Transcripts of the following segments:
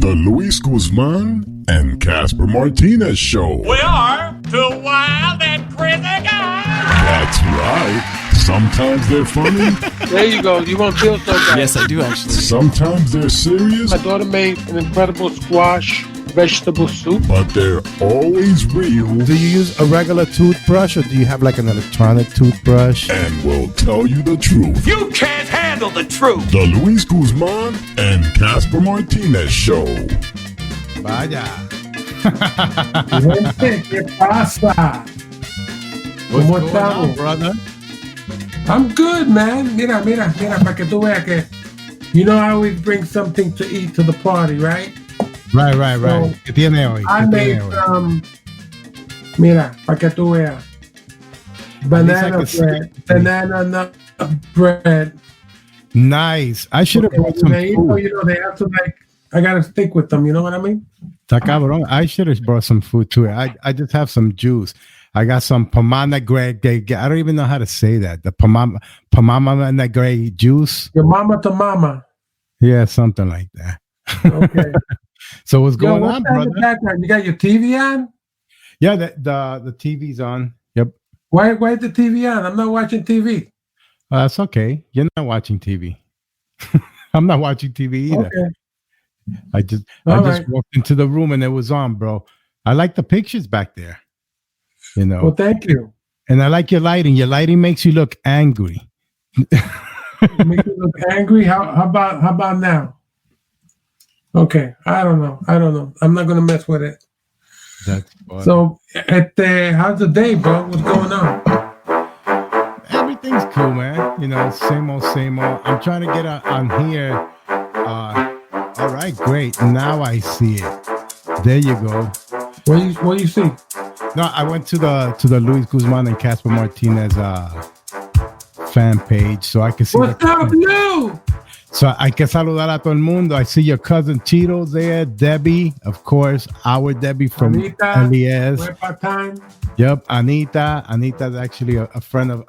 The Luis Guzman and Casper Martinez Show. We are two wild and crazy guys. That's right. Sometimes they're funny. There you go. You won't feel so bad. Yes, I do actually. Sometimes they're serious. My daughter made an incredible squash vegetable soup. But they're always real. Do you use a regular toothbrush or do you have like an electronic toothbrush? And we'll tell you the truth. You can't handle the truth. The Luis Guzman and Casper Martinez Show. Vaya. Gente, ¿qué pasa? What's ¿Cómo going estamos? on, brother? I'm good, man. Mira, para que tú veas que, you know, I always bring something to eat to the party, right? Right. So, ¿Qué tiene hoy? I made some, mira, para que tú veas, banana nut bread. Nice. I should have brought some food. You know, they have to like, I gotta stick with them, you know what I mean? Está cabrón. I should have brought some food too. I just have some juice. I got some pomegranate. I don't even know how to say that. The pomegranate juice. Your mama to mama. Yeah, something like that. Okay. So what's going on, brother? You got your TV on? Yeah, the TV's on. Yep. Why is the TV on? I'm not watching TV. That's okay. You're not watching TV. I'm not watching TV either. Okay. I just right. walked into the room and it was on, bro. I like the pictures back there. You know. Well, thank you. And I like your lighting. Your lighting makes you look angry. Make you look angry. How about now? Okay, I don't know. I'm not gonna mess with it. That's funny. So, how's the day, bro? What's going on? Everything's cool, man. You know, same old. I'm trying to get on here. All right, great. Now I see it. There you go. What you see? No, I went to the Luis Guzman and Casper Martinez fan page, so I can see. What's up, Lou? So I can saludar a todo el mundo. I see your cousin Cheetos there, Debbie, of course, our Debbie from Anita, LES. Time. Yep, Anita. Anita's actually a friend of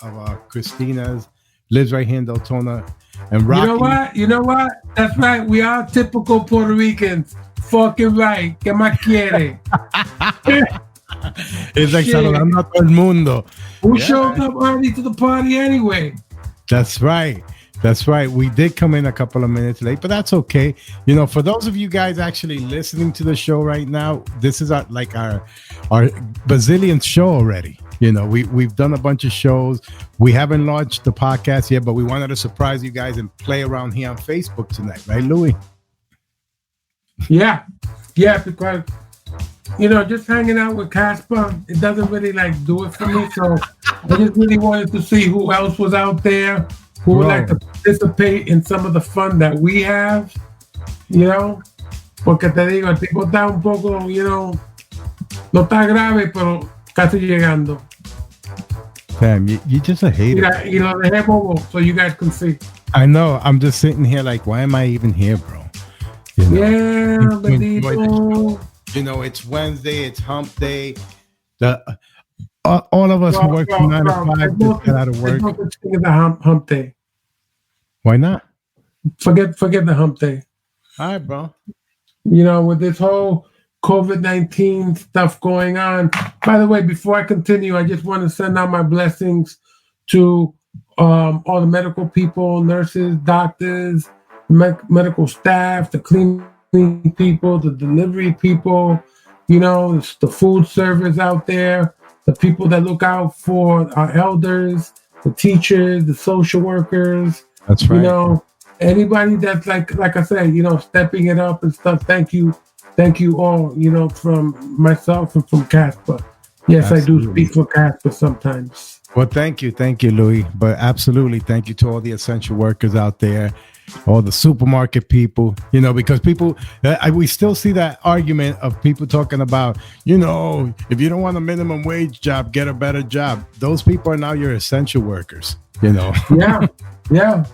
Christina's, lives right here in Deltona. And Rocky. You know what? That's right. We are typical Puerto Ricans. Fucking right. ¿Qué más quiere? It's like saludando a todo el mundo. Who showed up early to the party anyway? That's right. We did come in a couple of minutes late, but that's okay. You know, for those of you guys actually listening to the show right now, this is our bazillionth show already. You know, we've done a bunch of shows. We haven't launched the podcast yet, but we wanted to surprise you guys and play around here on Facebook tonight, right, Louis? Yeah, because you know, just hanging out with Casper, it doesn't really like do it for me. So I just really wanted to see who else was out there who would like to participate in some of the fun that we have, you know. Porque te digo, el tipo está un poco, you know, no está grave, pero casi llegando. Damn, you just a hater. Mira, y lo dejé bobo so you guys can see. I know. I'm just sitting here like, why am I even here, bro? You know, yeah, bendito. You know, it's Wednesday, it's hump day. All of us who work from 9 to 5 just get out of work. Forget the hump day. Why not? Forget the hump day. All right, bro. You know, with this whole COVID-19 stuff going on. By the way, before I continue, I just want to send out my blessings to all the medical people, nurses, doctors, medical staff, the cleaning people, the delivery people, you know, the food servers out there, the people that look out for our elders, the teachers, the social workers. That's right. You know, anybody that's like I said, you know, stepping it up and stuff. Thank you all, you know, from myself and from Casper. Yes, absolutely. I do speak for Casper sometimes. Well, thank you, Louis. But absolutely, thank you to all the essential workers out there, all the supermarket people, you know, because people, we still see that argument of people talking about, you know, if you don't want a minimum wage job, get a better job. Those people are now your essential workers, you know. Yeah.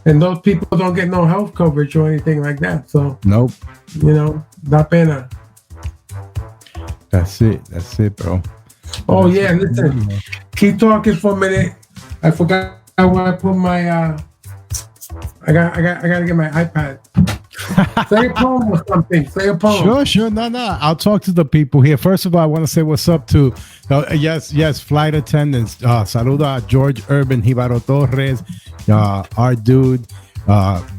And those people don't get no health coverage or anything like that. So, nope. You know, da pena. That's it, bro. Oh, yeah, listen. Keep talking for a minute. I forgot where I put my I gotta get my iPad. Say a poem or something. Say a poem. Sure. No. I'll talk to the people here. First of all, I want to say what's up to, yes, flight attendants. Saludo a George Urban, Jibaro Torres, our dude.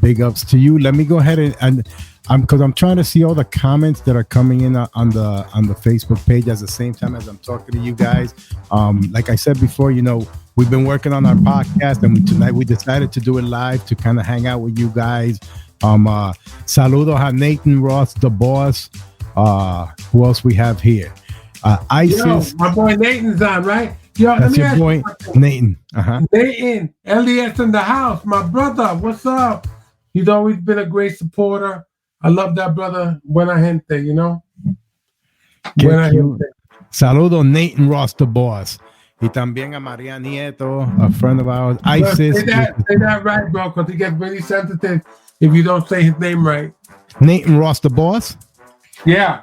Big ups to you. Let me go ahead and because I'm trying to see all the comments that are coming in on the Facebook page at the same time as I'm talking to you guys. Like I said before, we've been working on our podcast, and tonight we decided to do it live to kind of hang out with you guys. Saludo a Nathan Ross, the boss. Who else we have here? Isis. Yo, my boy Nathan's on, right? Yo, That's your boy, Nathan. Nathan, Elias in the house, my brother. What's up? He's always been a great supporter. I love that brother. Buena gente, Buena gente. Saludo Nathan Ross, the boss. Y también a Maria Nieto, a friend of ours. Isis. Say that right, bro, because he gets really sensitive if you don't say his name right. Nathan Ross, the boss? Yeah.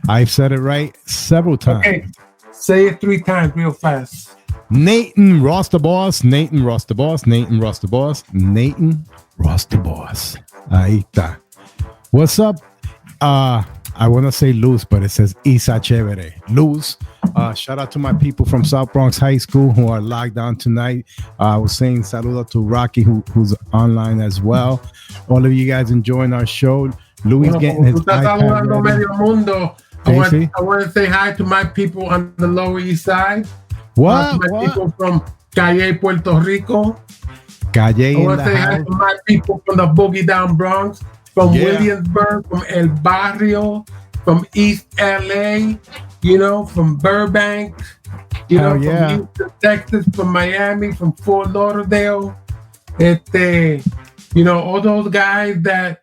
I've said it right several times. Okay. Say it 3 times real fast. Nathan Ross, the boss. Nathan Ross, the boss. Nathan Ross, the boss. Nathan Ross, the boss. Ahí está. What's up? I want to say Luz, but it says Isa Chévere. Luz. Shout out to my people from South Bronx High School who are logged on tonight. I was saying saludo to Rocky who's online as well. All of you guys enjoying our show. Louis getting his iPad ready. I want to say hi to my people on the Lower East Side. What? My people from Calle, Puerto Rico. Calle I want to say hi to my people from the Boogie Down Bronx, from Williamsburg, from El Barrio, from East LA, from Burbank, from Houston, Texas, from Miami, from Fort Lauderdale. All those guys that,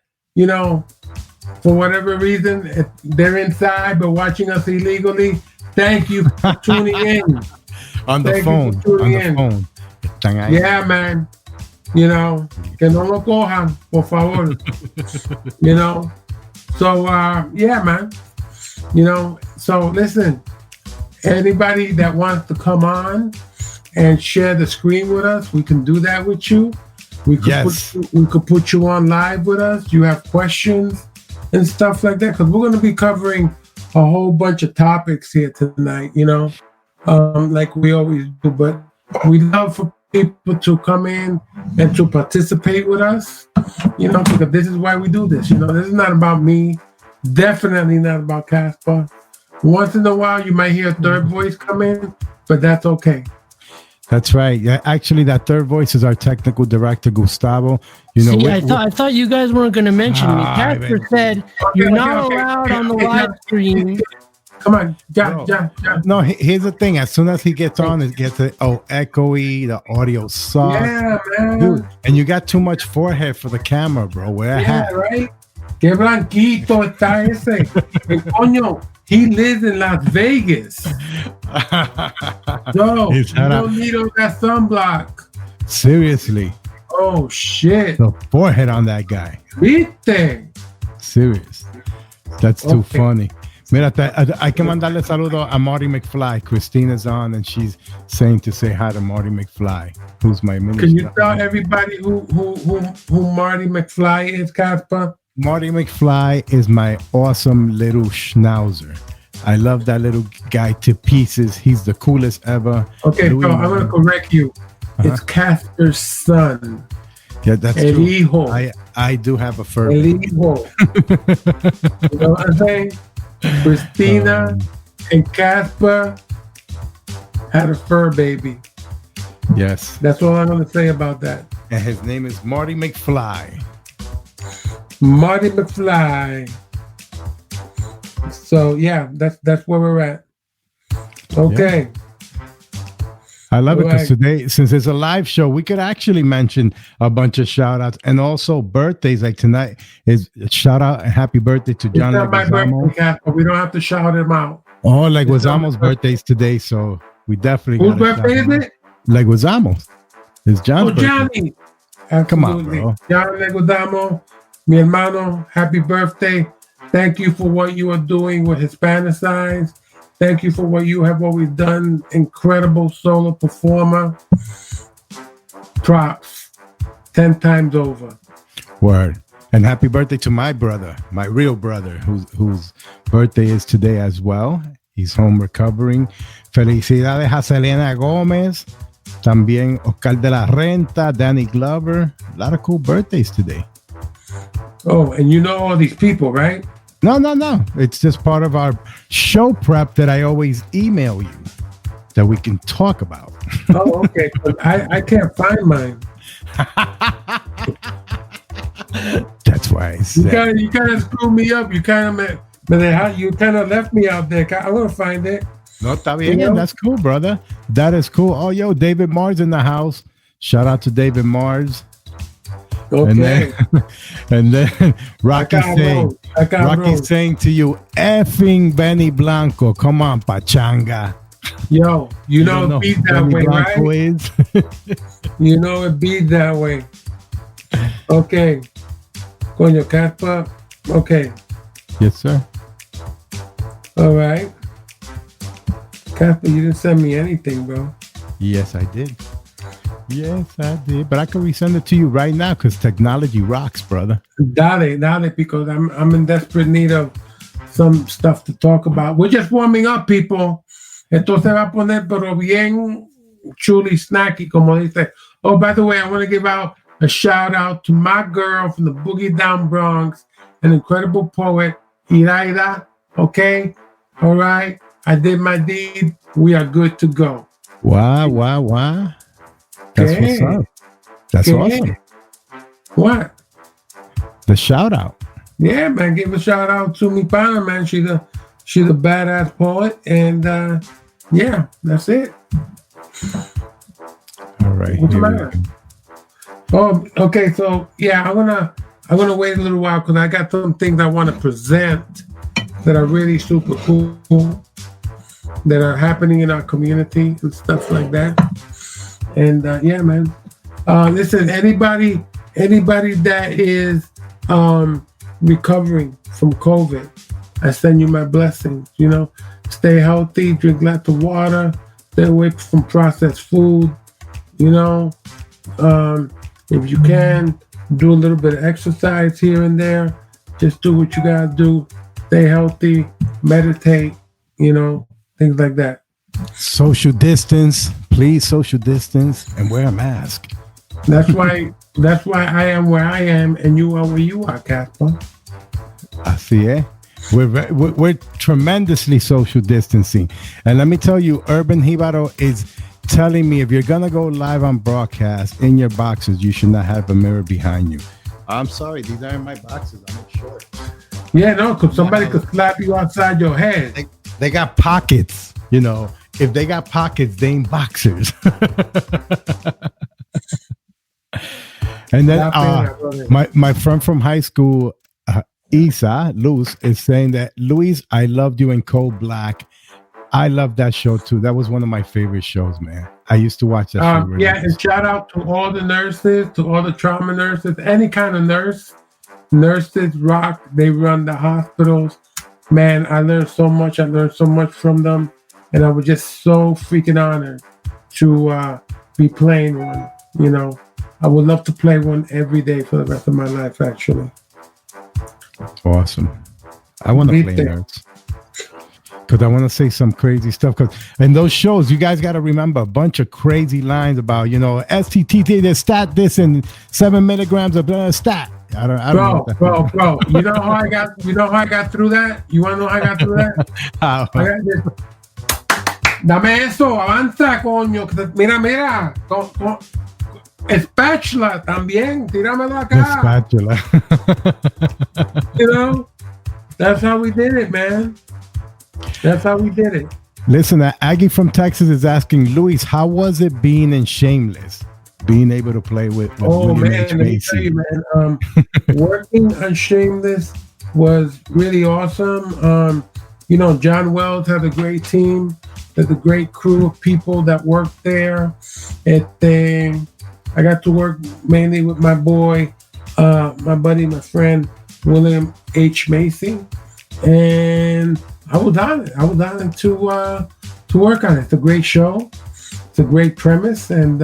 for whatever reason, they're inside but watching us illegally. Thank you for tuning in. On the phone. Yeah, man. Que no lo cojan, por favor. So, yeah, man. So listen, anybody that wants to come on and share the screen with us, we can do that with you. We could put you on live with us. You have questions and stuff like that, because we're going to be covering a whole bunch of topics here tonight, like we always do. But we love for people to come in and to participate with us, because this is why we do this. This is not about me. Definitely not about Casper. Once in a while, you might hear a third voice come in, but that's okay. That's right. Yeah, actually, that third voice is our technical director, Gustavo. I thought you guys weren't going to mention me. Casper said you're not allowed on the live stream. Come on, yeah. No, here's the thing. As soon as he gets on, it gets echoey. The audio sucks. Yeah, man. Dude, and you got too much forehead for the camera, bro. Right? Qué blanquito está ese. Coño, he lives in Las Vegas. No, you don't need all that sunblock. Seriously. Oh, shit. The forehead on that guy. Viste. Serious. That's too funny. Mira, I can mandarle saludo a Marty McFly. Christina's on, and she's saying to say hi to Marty McFly, who's my minister. Can you tell everybody who Marty McFly is, Casper? Marty McFly is my awesome little schnauzer. I love that little guy to pieces. He's the coolest ever. Okay, so I'm going to correct you. It's Casper's son. Yeah, that's El true. Hijo. I do have a fur. El Hijo. You know what I'm saying? Christina and Casper had a fur baby. Yes. That's all I'm going to say about that. And his name is Marty McFly. Marty McFly. So yeah, that's where we're at. Okay. Yeah. I love it because today, since it's a live show, we could actually mention a bunch of shout outs and also birthdays. Like tonight is shout out and happy birthday to John Leguizamo. My birthday, but we don't have to shout him out. Oh, Leguizamo's birthday's today, so we definitely. Whose birthday is it? Leguizamo. It's John's birthday. Johnny. Absolutely. Come on, bro. John Leguizamo, mi hermano, happy birthday. Thank you for what you are doing with Hispanicides. Thank you for what you have always done. Incredible solo performer. Props. 10 times over. Word. And happy birthday to my brother, my real brother, whose birthday is today as well. He's home recovering. Felicidades a Selena Gomez. También Oscar de la Renta, Danny Glover. A lot of cool birthdays today. Oh, and you know all these people, right? No. It's just part of our show prep that I always email you that we can talk about. Oh, okay. I can't find mine. That's why I said. You kind of screwed me up. You kind of left me out there. I'm going to find it. No, está bien. That's cool, brother. That is cool. Oh, yo, David Mars in the house. Shout out to David Mars. Okay. And then Rocky saying to you, effing Benny Blanco. Come on, pachanga. Yo, you know it beat that way, Blanco right? Is? You know it beat that way. Okay. Coño, Casper. Okay. Yes, sir. All right. Casper, you didn't send me anything, bro. Yes, I did. But I can resend it to you right now because technology rocks, brother. Dale, because I'm in desperate need of some stuff to talk about. We're just warming up, people. Esto se va a poner pero bien chuli snacky, como dice. Oh, by the way, I want to give out a shout out to my girl from the Boogie Down Bronx, an incredible poet, Iraida. Okay? All right? I did my deed. We are good to go. Wow. That's what's up. That's awesome. What? The shout out. Yeah, man. Give a shout out to me, pana, man. She's a badass poet, and yeah, that's it. All right. What's the matter? Oh, okay. So yeah, I'm gonna wait a little while because I got some things I want to present that are really super cool that are happening in our community and stuff like that. And yeah, man. Listen, anybody that is recovering from COVID, I send you my blessings. You know, stay healthy, drink lots of water, stay away from processed food. You know, if you can, do a little bit of exercise here and there. Just do what you gotta do. Stay healthy, meditate. You know, things like that. Social distance, please. Social distance and wear a mask. That's why I am where I am, and you are where you are, Casper. Así es. We're tremendously social distancing, and let me tell you, Urban Jibaro is telling me if you're gonna go live on broadcast in your boxes, you should not have a mirror behind you. I'm sorry, these aren't my boxes. I'm in short. Yeah, no, because somebody could slap you outside your head. They got pockets, you know. If they got pockets, they ain't boxers. And then my friend from high school, Luz, is saying that, Luis, I loved you in Cold Black. I love that show too. That was one of my favorite shows, man. I used to watch that show. Really yeah, and shout out to all the nurses, to all the trauma nurses, any kind of nurse. Nurses rock. They run the hospitals. Man, I learned so much. I learned so much from them. And I was just so freaking honored to be playing one. You know, I would love to play one every day for the rest of my life, actually. Awesome. I want to play nerds. Because I want to say some crazy stuff. Because in those shows, you guys got to remember a bunch of crazy lines about, you know, STT, they stat this and 7 milligrams of stat. I don't know. Bro. You know how I got through that? You want to know how I got through that? How? I got this. Dame eso, avanza, coño. Mira. Spatula también. Tíramelo acá. Spatula. You know? That's how we did it, man. That's how we did it. Listen, Aggie from Texas is asking, Luis, how was it being in Shameless? Being able to play with man, let me tell you, man. Working on Shameless was really awesome. You know, John Wells had a great team. There's a great crew of people that worked there. I got to work mainly with my boy, my buddy, my friend, William H. Macy. And I was honored to work on it. It's a great show. It's a great premise, and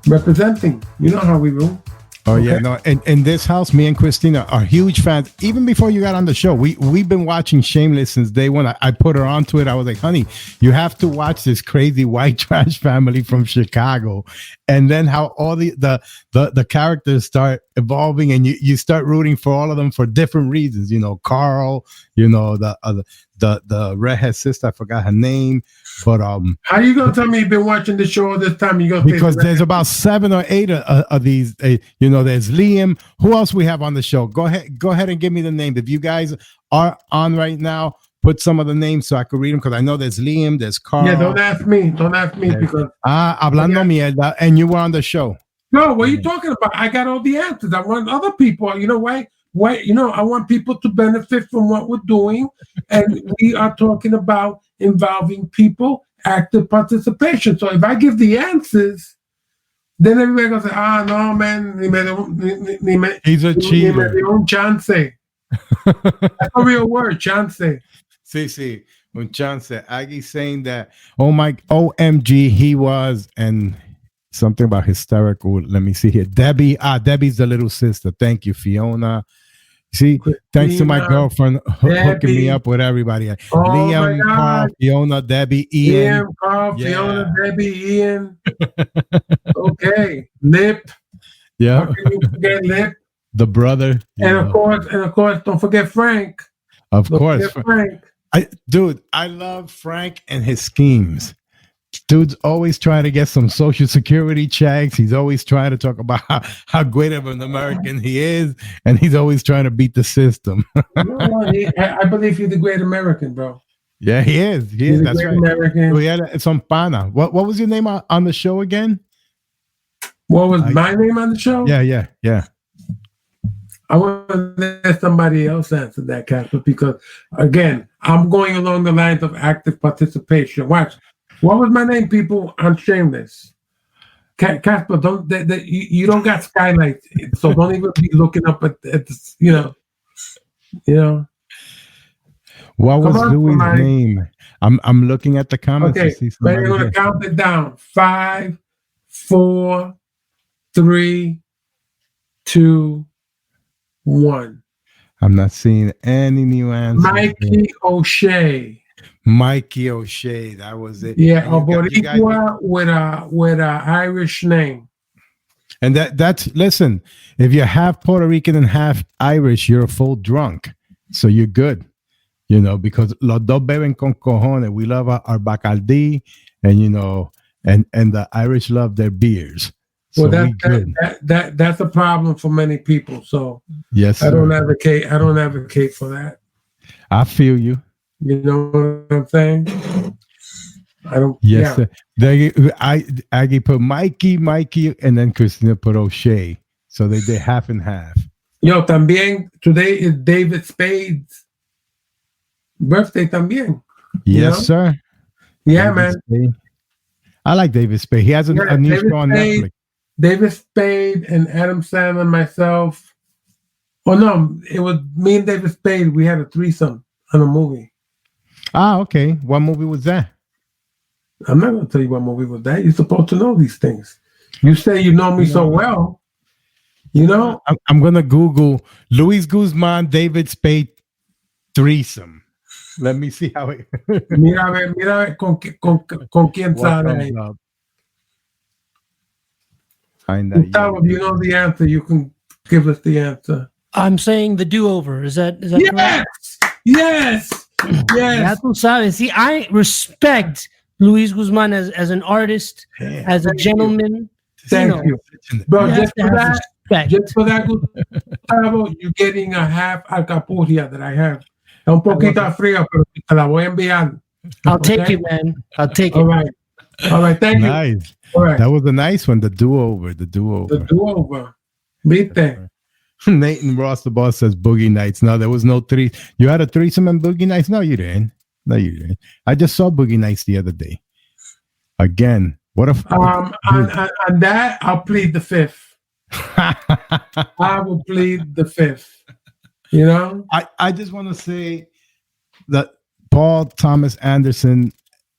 representing. You know how we roll. Oh yeah, no. In this house, me and Christina are huge fans. Even before you got on the show, we've been watching Shameless since day one. I put her onto it. I was like, honey, you have to watch this crazy white trash family from Chicago, and then how all the characters start evolving, and you start rooting for all of them for different reasons. You know, Carl. You know, the redhead sister. I forgot her name. But how you gonna tell me you've been watching the show all this time? You gonna because there's about 7 or 8 of these. You know, there's Liam. Who else we have on the show? Go ahead and give me the name. If you guys are on right now, put some of the names so I could read them because I know there's Liam, there's Carl. Yeah, don't ask me because hablando mierda, and you were on the show. No, what are you talking about? I got all the answers. I want other people. You know why? I want people to benefit from what we're doing, and we are talking about involving people, active participation. So if I give the answers, then everybody goes, no, man, he's a cheater. Chance. That's a real word, chance. Sí, un chance. Aggie saying that, OMG, he was, and something about hysterical. Let me see here. Debbie's the little sister. Thank you, Fiona. See, thanks to my girlfriend hooking me up with everybody. Liam, Carl, Fiona, Debbie, Ian. Liam, Carl, Fiona, Debbie, Ian. Okay, Lip. Yeah. How can you forget Lip? The brother. And of course, don't forget Frank. Of course, Frank. I love Frank and his schemes. Dude's always trying to get some Social Security checks. He's always trying to talk about how great of an American he is, and he's always trying to beat the system. I believe he's the great American, bro. Yeah, he is. He's that's right. American. It's on Pana. What was your name on the show again? What was my name on the show? Yeah. I want to let somebody else answer that, Casper, because again, I'm going along the lines of active participation. Watch. What was my name, people? I'm Shameless. Casper, you don't got skylights, so don't even be looking up at this, you know. What was Louis' name? I'm looking at the comments. Okay, but you're gonna count it down. 5, 4, 3, 2, 1. I'm not seeing any new answers. Mikey O'Shea, that was it. Yeah, a Boricua with a Irish name. And that's listen. If you're half Puerto Rican and half Irish, you're a full drunk, so you're good. You know, because los dos beben con cojones. We love our Bacardi, and you know, and the Irish love their beers. So well, that's a problem for many people. So yes, I don't advocate for that. I feel you. You know what I'm saying? I don't. Yes, yeah. Aggie put Mikey, and then Christina put O'Shea. So they did half and half. Yo, también today is David Spade's birthday también. Yes, sir. Yeah, David man. Spade. I like David Spade. He has a new David show on Spade, Netflix. David Spade and Adam Sandler and myself. Oh no, it was me and David Spade. We had a threesome on a movie. Ah, okay. What movie was that? I'm not going to tell you what movie was that. You're supposed to know these things. You say you know me so well. You know? I'm going to Google Luis Guzman, David Spade threesome. Let me see how it... mira con quién sale. Gustavo, you know the answer. You can give us the answer. I'm saying The Do-Over. Is that correct? Yes. Ya tú sabes. See, I respect Luis Guzman as an artist, as a gentleman. Thank you. Bro, just for that, Gustavo, you're getting a half alcapurria that I have. Un poquito fría, pero te la voy a enviar. I'll take it, man. I'll take it. All right. Thank you. Nice. All right. That was a nice one. The do-over. Viste. Nathan Ross, the boss, says Boogie Nights. No, there was no three. You had a threesome and Boogie Nights? No, you didn't. I just saw Boogie Nights the other day. Again, what if... on that, I'll plead the fifth. I will plead the fifth. You know? I just want to say that Paul Thomas Anderson,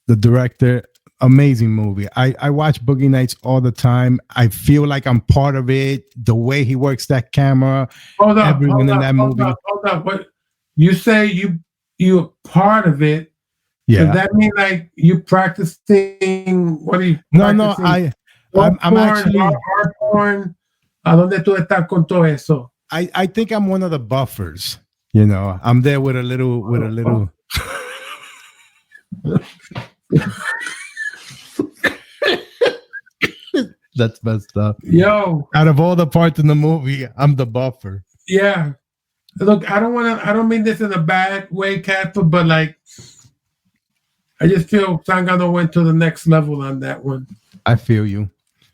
the director amazing movie. I watch Boogie Nights all the time. I feel like I'm part of it. The way he works that camera, everyone in that movie. Hold up. What you say? You're part of it. Yeah. Does that mean like you practicing? What are you? No, practicing? I'm actually. Hard porn. ¿A dónde tú estás con todo eso? I think I'm one of the buffers. You know, I'm there with a little. That's messed up. Yo, out of all the parts in the movie, I'm the buffer. Yeah. Look, I don't mean this in a bad way, Casper, but like, I just feel Sangano went to the next level on that one. I feel you.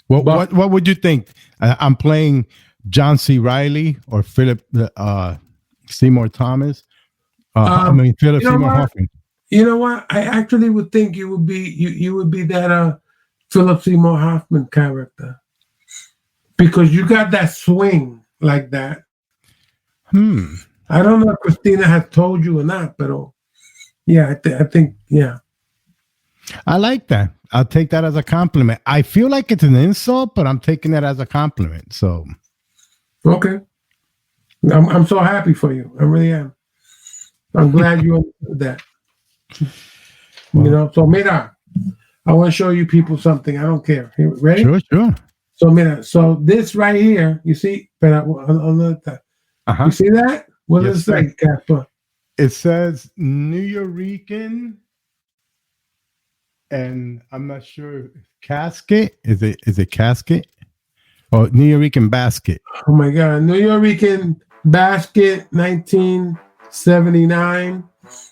What would you think? I'm playing John C. Reilly or Philip Seymour Thomas. Philip Seymour Hoffman. You know what? I actually would think you would be that Philip Seymour Hoffman character, because you got that swing like that. I don't know if Christina has told you or not, but yeah, I think yeah. I like that. I'll take that as a compliment. I feel like it's an insult, but I'm taking it as a compliment. So, okay, I'm so happy for you. I really am. I'm glad you understood that. Well, you know, so mira, I want to show you people something. I don't care. Here, ready? Sure. So mira, so this right here, you see? You see that? What does it say, Casper? It says Nuyorican, and I'm not sure. Casket? Is it casket? Oh, Nuyorican basket. Oh my God, Nuyorican basket, 1979.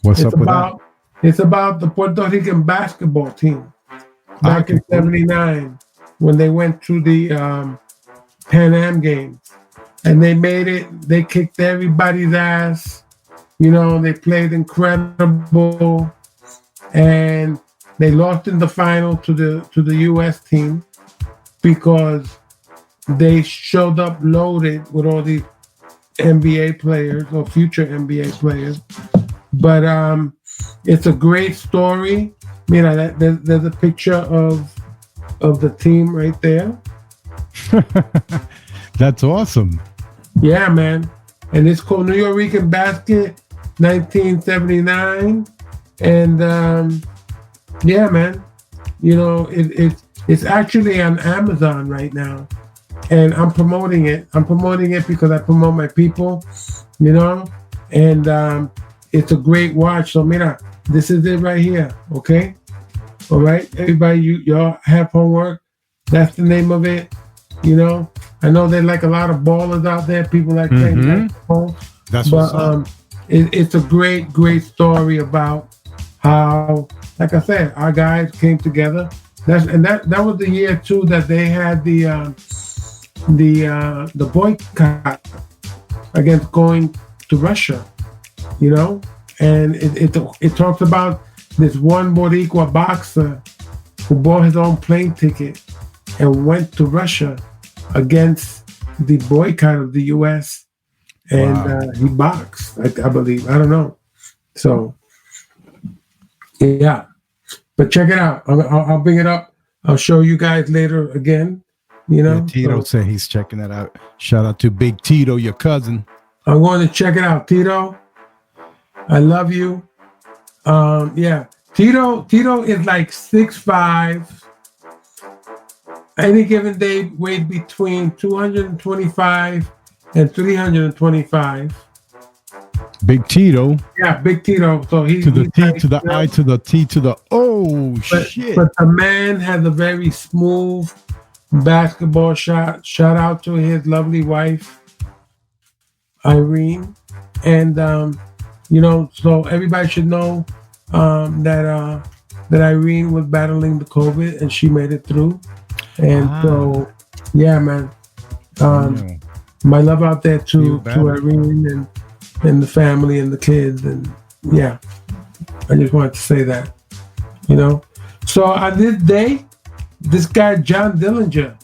What's up with that? It's about the Puerto Rican basketball team back in '79 when they went to the Pan Am Games, and they made it. They kicked everybody's ass. You know, they played incredible, and they lost in the final to the U.S. team because they showed up loaded with all these NBA players or future NBA players. But it's a great story. Mira, there's a picture of the team right there. That's awesome. Yeah, man. And it's called Nuyorican Basket 1979. And yeah, man. You know, it's actually on Amazon right now. And I'm promoting it. I'm promoting it because I promote my people, you know? And it's a great watch. So mira, this is it right here. Okay. All right. Everybody, y'all have homework. That's the name of it. You know, I know there's like a lot of ballers out there. People like playing basketball. That's what's up. It's a great story about how, like I said, our guys came together. That was the year too that they had the boycott against going to Russia. You know, and it talks about this one Boricua boxer who bought his own plane ticket and went to Russia against the boycott of the U.S. and he boxed, I believe. I don't know. So, yeah. But check it out. I'll bring it up. I'll show you guys later again. You know, Tito said he's checking that out. Shout out to Big Tito, your cousin. I'm going to check it out, Tito. I love you. Yeah. Tito is like 6'5". Any given day weighed between 225 and 325. Big Tito. Yeah, Big Tito. So he's to the T like, to the I to the T to the shit. But the man has a very smooth basketball shot. Shout out to his lovely wife, Irene. And you know, so everybody should know that Irene was battling the COVID and she made it through. And so, yeah, man. My love out there to Irene and the family and the kids. And yeah, I just wanted to say that, you know. So on this day, this guy, John Dillinger,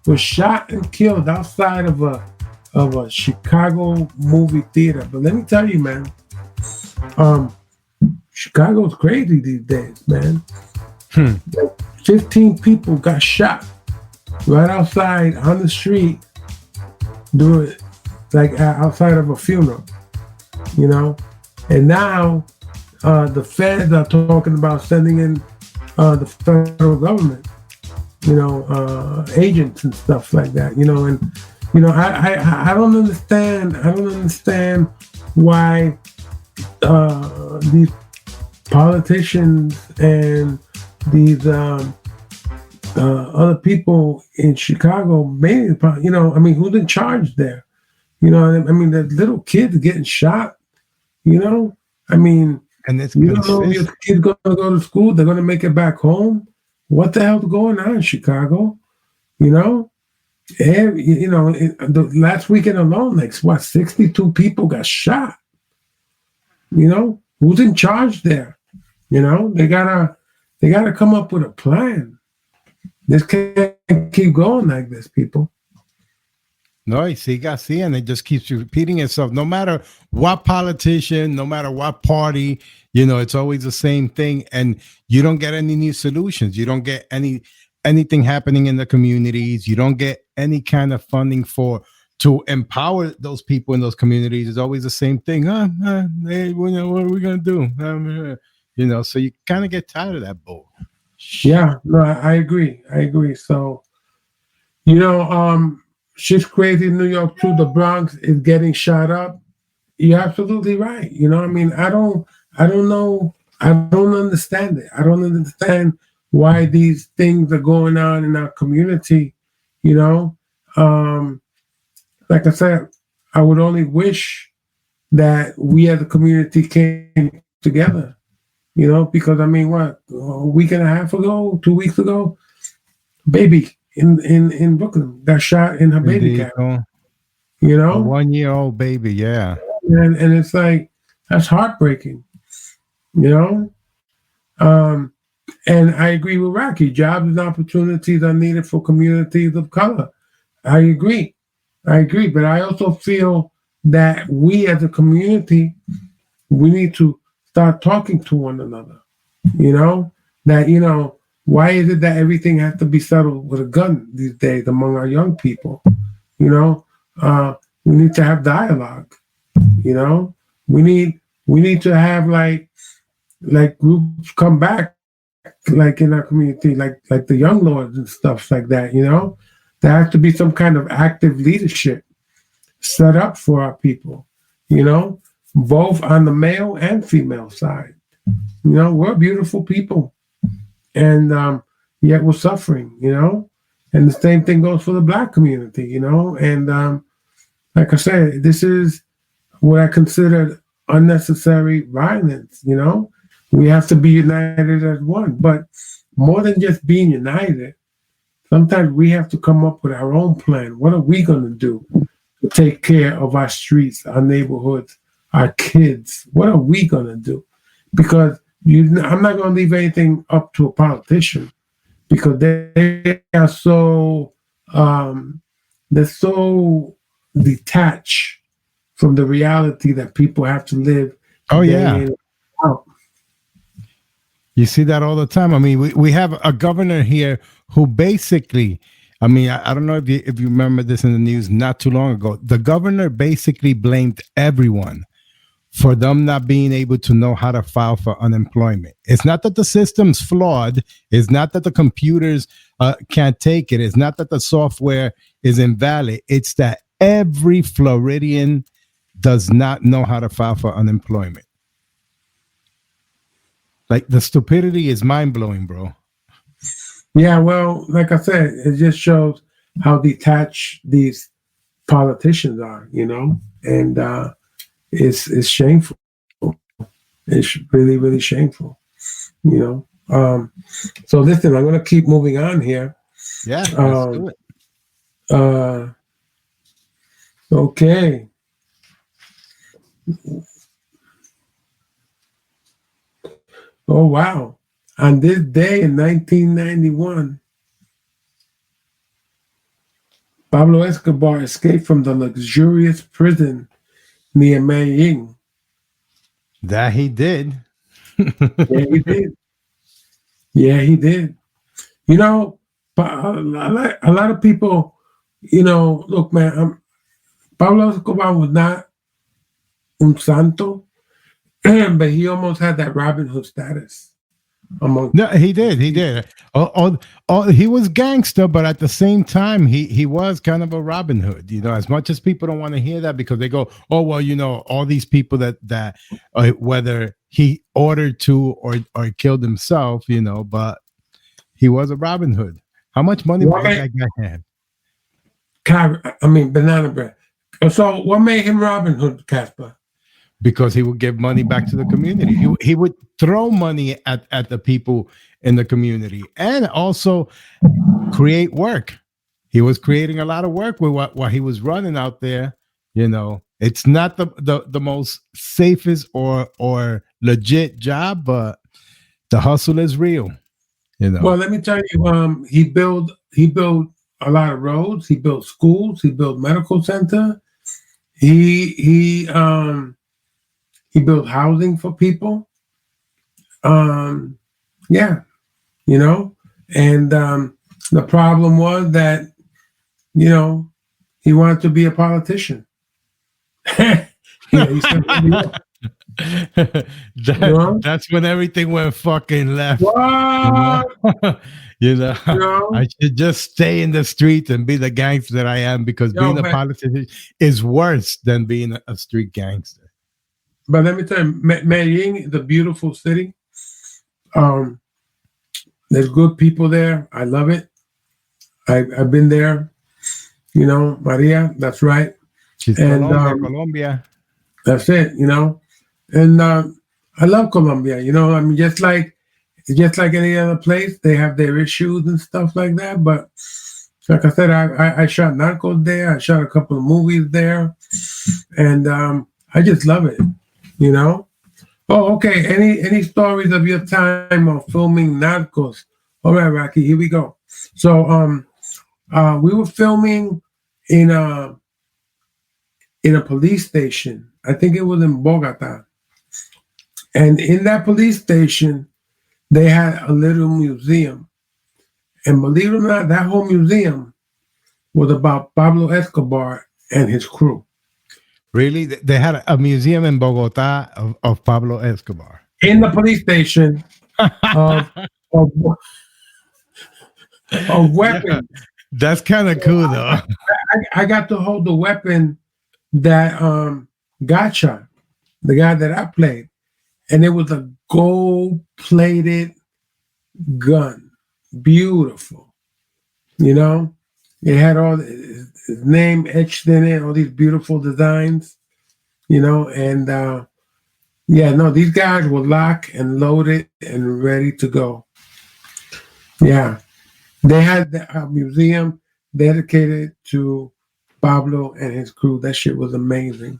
was shot and killed outside of a Chicago movie theater. But let me tell you, man, Chicago's crazy these days, man. 15 people got shot right outside on the street, doing like outside of a funeral, you know. And now the feds are talking about sending in the federal government, you know, agents and stuff like that, you know. And you know, I don't understand. I don't understand why these politicians and these other people in Chicago, mainly, you know, I mean, who's in charge there? You know, I mean, the little kids getting shot, you know, I mean, and it's you don't know if your kid's going to go to school, they're going to make it back home. What the hell's going on in Chicago? You know, you know, the last weekend alone, like what, 62 people got shot. You know, who's in charge there? You know, they gotta come up with a plan. This can't keep going like this, people. No, and it just keeps repeating itself. No matter what politician, no matter what party, you know, it's always the same thing, and you don't get any new solutions. You don't get anything happening in the communities. You don't get any kind of funding to empower those people in those communities. It's always the same thing. Hey, what are we gonna do? You know, so you kind of get tired of that bull. Yeah, no, I agree. So, you know, shit's crazy in New York too. The Bronx is getting shot up. You're absolutely right. You know, I mean, I don't know. I don't understand it. I don't understand why these things are going on in our community. You know, like I said, I would only wish that we as a community came together. You know, because I mean, what, a week and a half ago, 2 weeks ago, baby in Brooklyn got shot in her baby carriage. You know, a 1-year-old baby, yeah. And it's like, that's heartbreaking. You know, and I agree with Rocky. Jobs and opportunities are needed for communities of color. I agree, but I also feel that we as a community, we need to start talking to one another. You know, that, you know, why is it that everything has to be settled with a gun these days among our young people? You know, we need to have dialogue. You know, we need to have like groups come back, like in our community, like the Young Lords and stuff like that. You know, there has to be some kind of active leadership set up for our people. You know, both on the male and female side. You know, we're beautiful people, and yet we're suffering, you know, and the same thing goes for the Black community, you know, and like I said, this is what I consider unnecessary violence, you know. We have to be united as one, but more than just being united, sometimes we have to come up with our own plan. What are we going to do to take care of our streets, our neighborhoods, our kids? What are we going to do? Because I'm not going to leave anything up to a politician, because they are so they're so detached from the reality that people have to live. Oh yeah, you see that all the time. I mean, we have a governor here who basically, I mean, I don't know if you remember this in the news not too long ago. The governor basically blamed everyone for them not being able to know how to file for unemployment. It's not that the system's flawed. It's not that the computers can't take it. It's not that the software is invalid. It's that every Floridian does not know how to file for unemployment. Like, the stupidity is mind-blowing, bro. Yeah, well, like I said, it just shows how detached these politicians are, you know, and it's shameful. It's really, really shameful, you know. So listen, I'm going to keep moving on here. Yeah, let's do it. Okay. Oh, wow. On this day in 1991, Pablo Escobar escaped from the luxurious prison near Medellin. That he did. Yeah, he did. Yeah, he did. You know, but a lot of people, you know, look, man, Pablo Escobar was not un santo, but he almost had that Robin Hood status. No, he did. He did. He was gangster, but at the same time, he was kind of a Robin Hood. You know, as much as people don't want to hear that because they go, "Oh, well, you know, all these people that whether he ordered to or killed himself, you know, but he was a Robin Hood." How much money did that guy have? I mean, banana bread. So, what made him Robin Hood, Casper? Because he would give money back to the community. He would throw money at the people in the community and also create work. He was creating a lot of work with what he was running out there. You know, it's not the most safest or legit job, but the hustle is real. You know. Well, let me tell you, he built a lot of roads. He built schools. He built medical center. He built housing for people. Yeah, you know, and the problem was that, you know, he wanted to be a politician. That's when everything went fucking left. What? You know, I should just stay in the street and be the gangster that I am because being a politician is worse than being a street gangster. But let me tell you, Medellin is a beautiful city. There's good people there. I love it. I've been there. You know, Maria, that's right. She's Colombia. That's it, you know. And I love Colombia, you know. I mean, just like any other place, they have their issues and stuff like that. But like I said, I shot Narcos there. I shot a couple of movies there. And I just love it. You know? Oh, okay. Any stories of your time of filming Narcos? All right, Rocky, here we go. So we were filming in a police station. I think it was in Bogota. And in that police station, they had a little museum. And believe it or not, that whole museum was about Pablo Escobar and his crew. Really? They had a museum in Bogota of Pablo Escobar. In the police station of weapons. That's kind of cool, though. I got to hold the weapon that Gotcha, the guy that I played. And it was a gold-plated gun. Beautiful. You know? It had all his name etched in it, all these beautiful designs, you know, and these guys were locked and loaded and ready to go. Yeah. They had a museum dedicated to Pablo and his crew. That shit was amazing.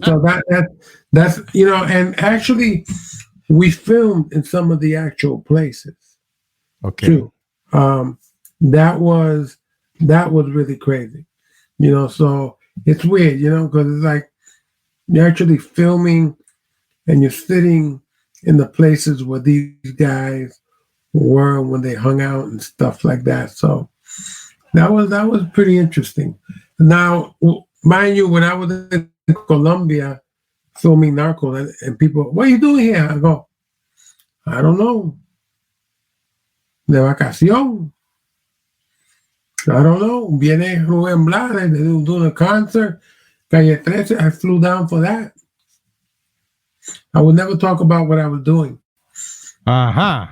So that's, you know, and actually we filmed in some of the actual places. Okay. Too. That was really crazy, you know, so it's weird, you know, because it's like you're actually filming and you're sitting in the places where these guys were when they hung out and stuff like that. So that was pretty interesting. Now, mind you, when I was in Colombia filming Narcos and people, what are you doing here? I go, I don't know. De vacación. I don't know. Viene Rubén Blades doing a concert. Calle 13. I flew down for that. I would never talk about what I was doing. Uh-huh.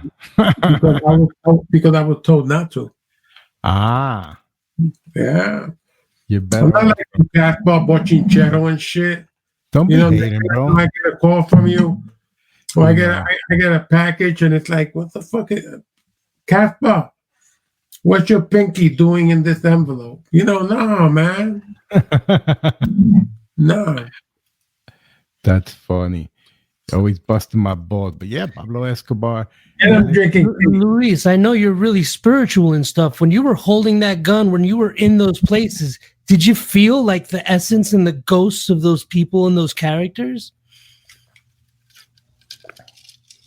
because I was told not to. Ah. Yeah. You better. I'm not like you, Casper, bochinchero and shit. Don't be hating, bro. I get a call from you. Or I get a package and it's like, what the fuck is Casper? What's your pinky doing in this envelope? You know, no, man. No. That's funny. Always busting my balls. But yeah, Pablo Escobar. And I'm drinking. Luis, I know you're really spiritual and stuff. When you were holding that gun, when you were in those places, did you feel like the essence and the ghosts of those people and those characters?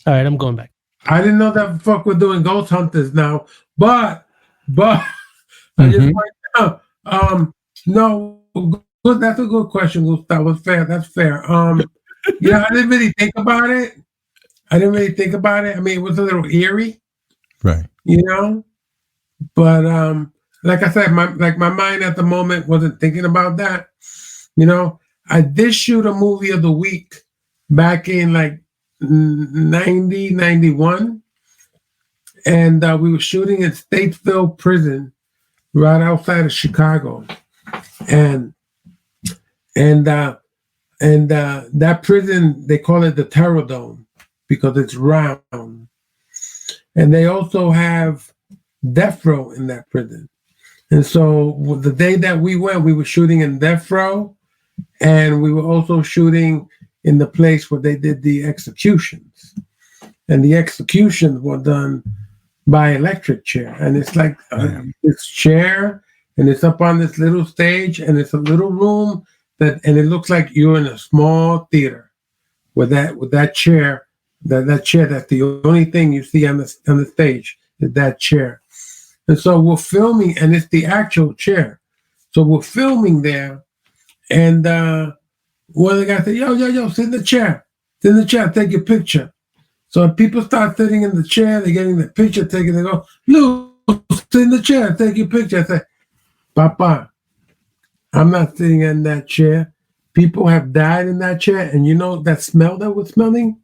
All right, I'm going back. I didn't know that fuck we're doing ghost hunters now, but I just want to no, good. That's a good question, Gustav. Was fair. That's fair. I didn't really think about it. I mean, it was a little eerie, Right. But like I said, my mind at the moment wasn't thinking about that. I did shoot a movie of the week back in like 90, 91. And we were shooting in Statesville Prison right outside of Chicago. And that prison, they call it the Terror Dome because it's round. And they also have death row in that prison. And so the day that we went, we were shooting in death row, and we were also shooting in the place where they did the executions. And the executions were done by electric chair. And it's like this chair, and it's up on this little stage, and it's a little room and it looks like you're in a small theater with that chair. That chair, that's the only thing you see on the stage is that chair. And so we're filming, and it's the actual chair. So we're filming there, and one of the guys said, yo, sit in the chair. Sit in the chair, take your picture. So if people start sitting in the chair, they're getting the picture taken. They go, Lou, sit in the chair, take your picture. I say, Papa, I'm not sitting in that chair. People have died in that chair, and that smell that we're smelling?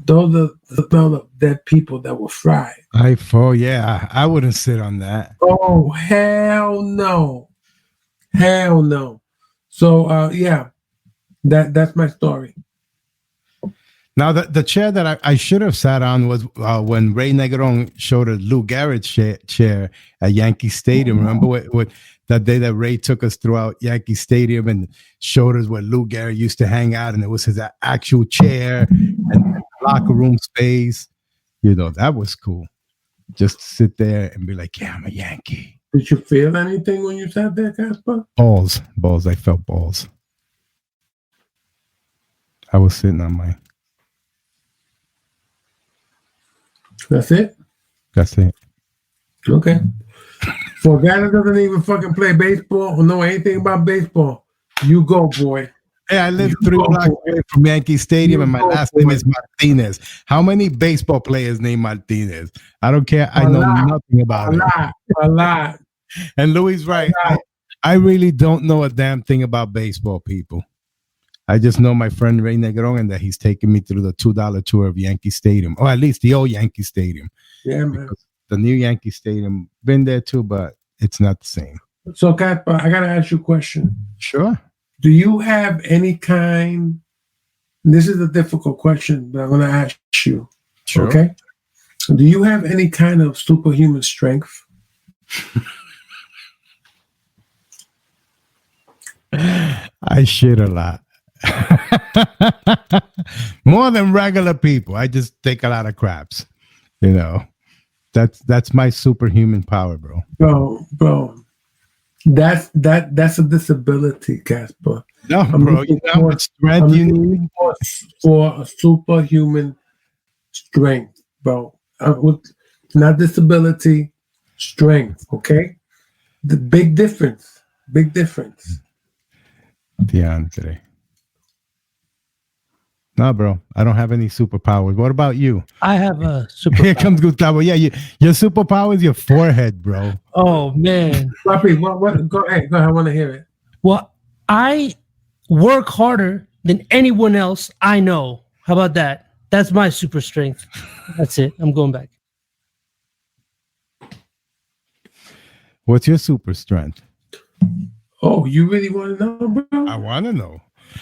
Those are the smell of dead people that were fried. I wouldn't sit on that. Oh, hell no. Hell no. So, that's my story. Now, the chair that I should have sat on was when Ray Negron showed a Lou Gehrig chair at Yankee Stadium. Remember what that day that Ray took us throughout Yankee Stadium and showed us where Lou Gehrig used to hang out, and it was his actual chair and locker room space. That was cool. Just to sit there and be like, yeah, I'm a Yankee. Did you feel anything when you sat there, Casper? Balls. I felt balls. I was sitting on my... That's it? That's it. Okay. For a guy that doesn't even fucking play baseball or know anything about baseball, you go, boy. Hey, I live 3 blocks away from Yankee Stadium, and my last name is Martinez. How many baseball players named Martinez? I don't care. I know nothing about it. A lot. And Louis right. I really don't know a damn thing about baseball, people. I just know my friend Ray Negron and that he's taking me through the $2 tour of Yankee Stadium, or at least the old Yankee Stadium. Yeah, man. Because the new Yankee Stadium, been there too, but it's not the same. So, Casper, I got to ask you a question. Sure. Do you have any kind, this is a difficult question, but I'm going to ask you. Sure. Okay? Do you have any kind of superhuman strength? I shit a lot. More than regular people. I just take a lot of craps. That's my superhuman power, bro. Bro. That's a disability, Casper. No, bro. You know how much strength you need for a superhuman strength, bro. Not disability, strength. Okay, the big difference. DeAndre. No, bro. I don't have any superpowers. What about you? I have a superpower. Here comes Gustavo. Yeah, your superpower is your forehead, bro. Oh, man. Papi, what? Go ahead. I want to hear it. Well, I work harder than anyone else I know. How about that? That's my super strength. That's it. I'm going back. What's your super strength? Oh, you really want to know, bro? I want to know.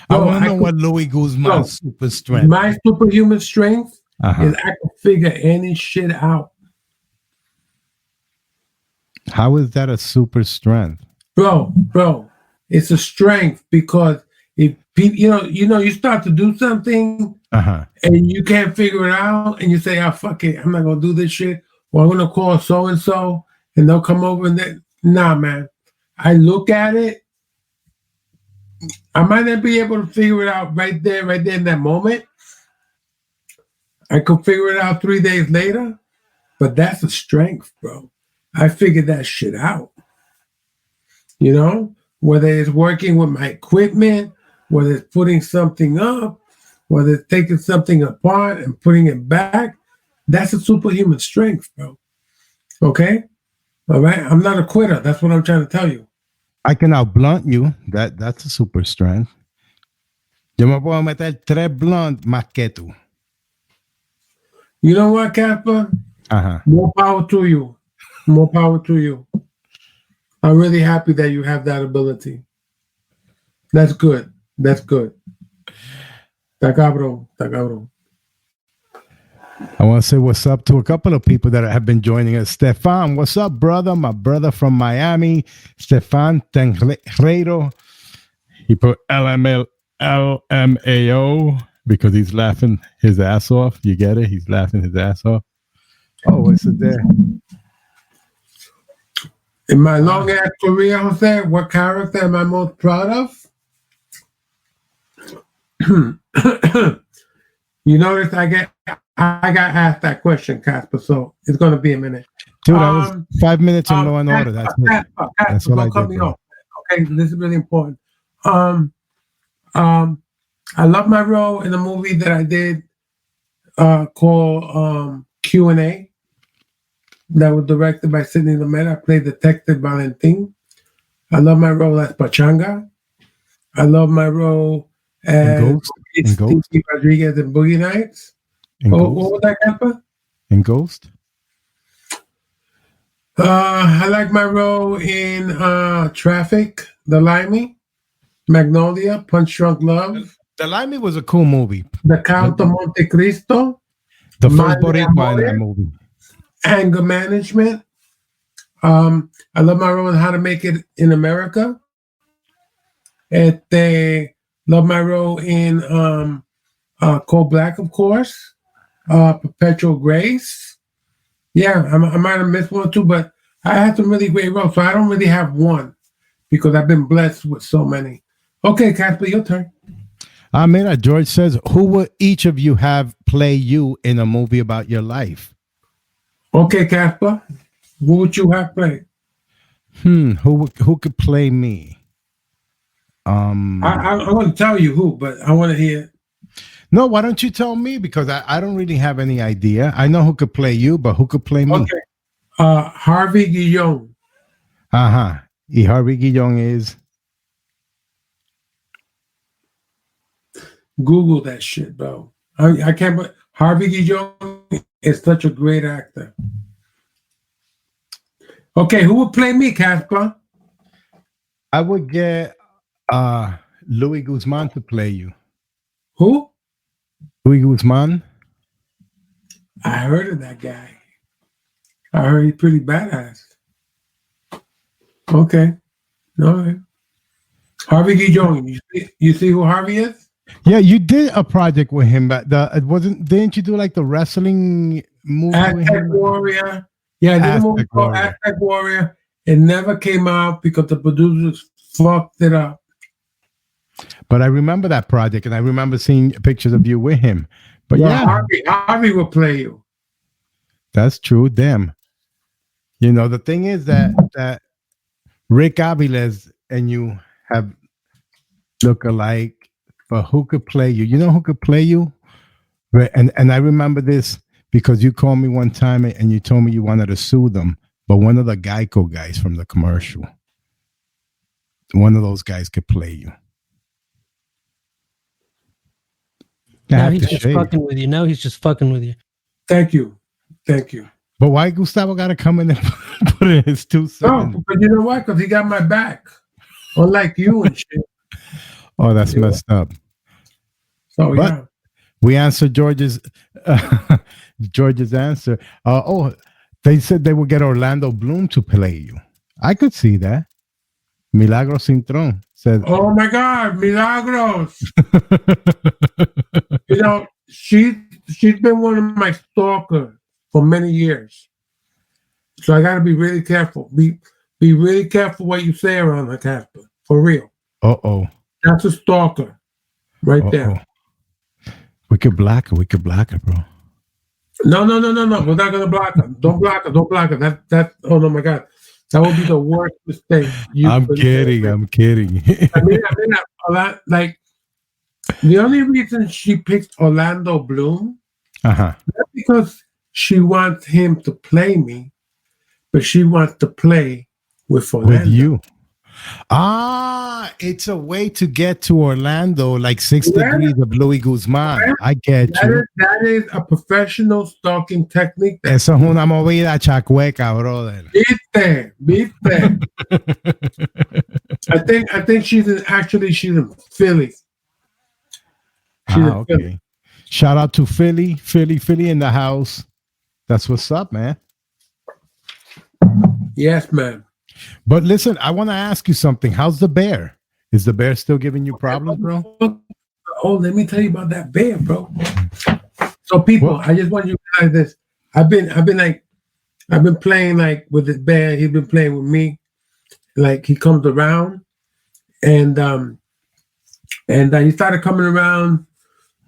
I want to know what Louis Guzman's super strength. My superhuman strength is I can figure any shit out. How is that a super strength? Bro, it's a strength because if people, you start to do something and you can't figure it out and you say, oh, fuck it, I'm not going to do this shit. Or I'm going to call so-and-so and they'll come over and nah, man. I look at it. I might not be able to figure it out right there in that moment. I could figure it out 3 days later, but that's a strength, bro. I figured that shit out. You know, whether it's working with my equipment, whether it's putting something up, whether it's taking something apart and putting it back, that's a superhuman strength, bro. Okay? All right? I'm not a quitter. That's what I'm trying to tell you. I can outblunt you. That's a super strength. Yo me puedo meter 3 blunt más que tú. You know what, Casper? More power to you. More power to you. I'm really happy that you have that ability. That's good. That's good. Está cabrón. Está cabrón. I want to say what's up to a couple of people that have been joining us. Stefan, what's up, brother? My brother from Miami, Stefan Tenreiro. He put LMAO because he's laughing his ass off. You get it? He's laughing his ass off. Oh, what's it there? In my long ass career, Jose, what character am I most proud of? You notice I got asked that question, Casper, so it's going to be a minute. Dude, that was 5 minutes in Law and Order. That's it. That's what I did. Okay, this is really important. I love my role in a movie that I did called Q&A that was directed by Sidney Lumet. I played Detective Valentin. I love my role as Pachanga. I love my role as Steve Rodriguez in Boogie Nights. What was that, Casper? In Ghost? I like my role in Traffic, The Limey, Magnolia, Punch Drunk Love. The Limey was a cool movie. The Count of Monte Cristo. The first Boricua in that movie. Anger Management. I love my role in How to Make It in America. Love my role in Cold Black, of course. Perpetual Grace. Yeah, I might have missed one or two, but I had some really great roles, so I don't really have one because I've been blessed with so many. Okay, Casper, your turn. Mira, George says, who would each of you have play you in a movie about your life? Okay, Casper, who would you have play? Who could play me? I want to tell you who, but I want to hear. No, why don't you tell me? Because I don't really have any idea. I know who could play you, but who could play me? Okay. Harvey Guillon. Y Harvey Guillon is? Google that shit, bro. I can't, but Harvey Guillon is such a great actor. Okay, who would play me, Casper? I would get Louis Guzman to play you. Who? Louis Guzman. I heard of that guy. I heard he's pretty badass. Okay. All right. Harvey Guillon. You see who Harvey is? Yeah, you did a project with him, but it wasn't. Didn't you do like the wrestling movie? Aztec Warrior. Yeah, I did a movie called Aztec Warrior. It never came out because the producers fucked it up. But I remember that project, and I remember seeing pictures of you with him. But yeah, Harvey will play you. That's true. Damn. You know, the thing is that Rick Aviles and you have look alike. But who could play you? You know who could play you? And I remember this because you called me one time and you told me you wanted to sue them. But one of the Geico guys from the commercial, one of those guys could play you. Now he's just fucking with you. Now he's just fucking with you. Thank you. Thank you. But why Gustavo got to come in and put in his 2 cents? No, but you know what? Because he got my back. Unlike you and shit. Oh, that's messed up. So, but yeah. We answered George's answer. They said they would get Orlando Bloom to play you. I could see that. Milagros Cintrón said, "Oh my God, Milagros!" You know, she's been one of my stalkers for many years. So I got to be really careful. Be really careful what you say around her, Casper. For real. That's a stalker, right there. We could black her, bro. No. We're not gonna block her. Don't block her. Don't block her. That. Oh no, my God, that would be the worst mistake. I'm kidding. I'm kidding. I mean, a lot. Like the only reason she picked Orlando Bloom, not because she wants him to play me, but she wants to play with Orlando. With you. It's a way to get to Orlando, like 6 degrees of Louis Guzman. I get you. That is a professional stalking technique. Eso es una movida chacueca, brother. Viste. I think she's in Philly. Okay. Philly. Shout out to Philly in the house. That's what's up, man. Yes, man. But listen, I want to ask you something. How's the bear? Is the bear still giving you problems, bro? Oh, let me tell you about that bear, bro. So, people, I just want you to realize this. I've been playing like with this bear. He's been playing with me. Like he comes around, and he started coming around.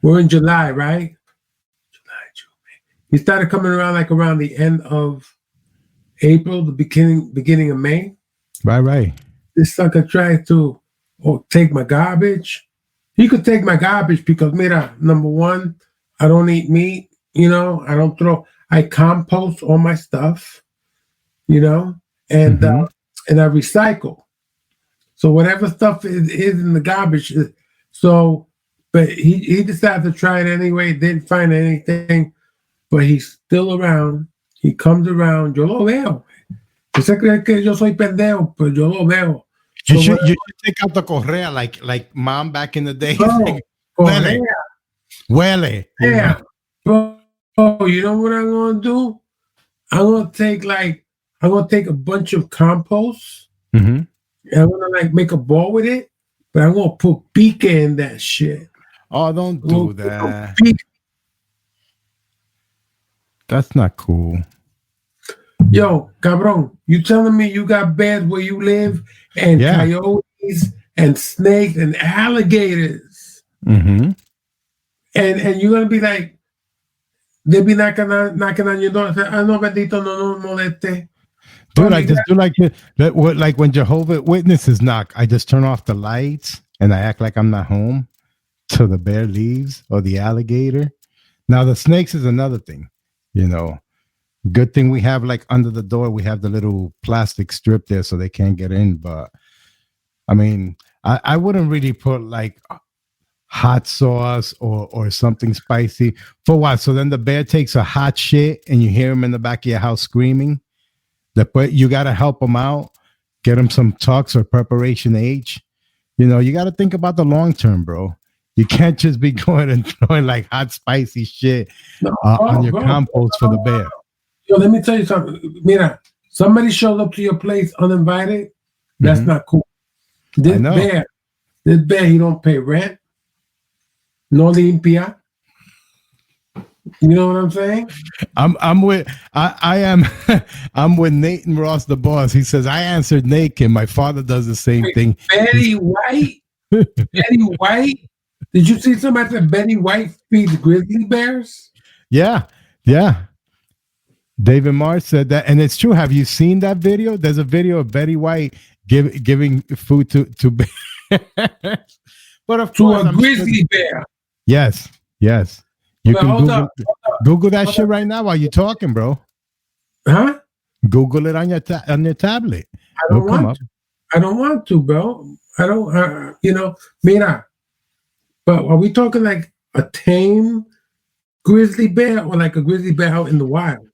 We're in July, right? He started coming around like around the end of April, the beginning of May. Right. This sucker tried to take my garbage. He could take my garbage because, mira, number one, I don't eat meat. You know, I compost all my stuff. You know, and I recycle. So whatever stuff is in the garbage. But he decided to try it anyway. Didn't find anything, but he's still around. He comes around, yo lo veo. Usted cree que yo soy pendejo, pero yo lo veo. You should take out the correa like mom back in the day. No, Huele. Yeah. Bro, you know what I'm gonna do? I'm gonna take a bunch of compost. And I'm gonna make a ball with it, but I'm gonna put pica in that shit. Oh, don't do that. That's not cool. Yo, cabron, you telling me you got bears where you live and coyotes and snakes and alligators? And you're gonna be like, they'll be knocking on your door and say, no, bendito, no moleste. Dude, I just do like when Jehovah's Witnesses knock, I just turn off the lights and I act like I'm not home till the bear leaves or the alligator. Now the snakes is another thing, you know. Good thing we have like under the door, we have the little plastic strip there so they can't get in. But I mean, I wouldn't really put like hot sauce or something spicy. For what? So then the bear takes a hot shit and you hear him in the back of your house screaming. You got to help him out, get him some Tux or Preparation H. You know, you got to think about the long term, bro. You can't just be going and throwing like hot, spicy shit on your compost for the bear. Yo, let me tell you something. Mira, somebody showed up to your place uninvited. That's not cool. This bear, he don't pay rent. No limpia. You know what I'm saying? I'm with I'm with Nathan Ross, the boss. He says I answered naked. My father does the same thing. Betty White. Betty White. Did you see somebody said Betty White feeds grizzly bears? Yeah. David Mars said that, and it's true. Have you seen that video? There's a video of Betty White giving food to bears. But of course, a grizzly bear. Yes. You can Google that shit right now while you're talking, bro. Huh? Google it on your tablet. I don't want to, bro. I don't. Mira. But are we talking like a tame grizzly bear or like a grizzly bear out in the wild?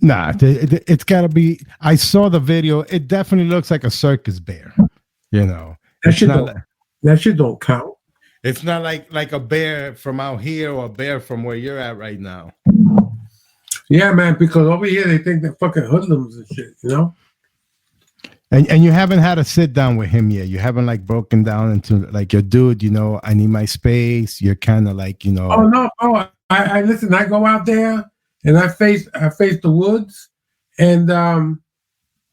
Nah, it's got to be. I saw the video. It definitely looks like a circus bear. You know, that shit don't count. It's not like a bear from out here or a bear from where you're at right now. Yeah, man, because over here they think they're fucking hoodlums and shit, you know? And you haven't had a sit down with him yet. You haven't like broken down into like, your dude, you know, I need my space. You're kind of like, you know. Oh no, I listen, I go out there and I face the woods and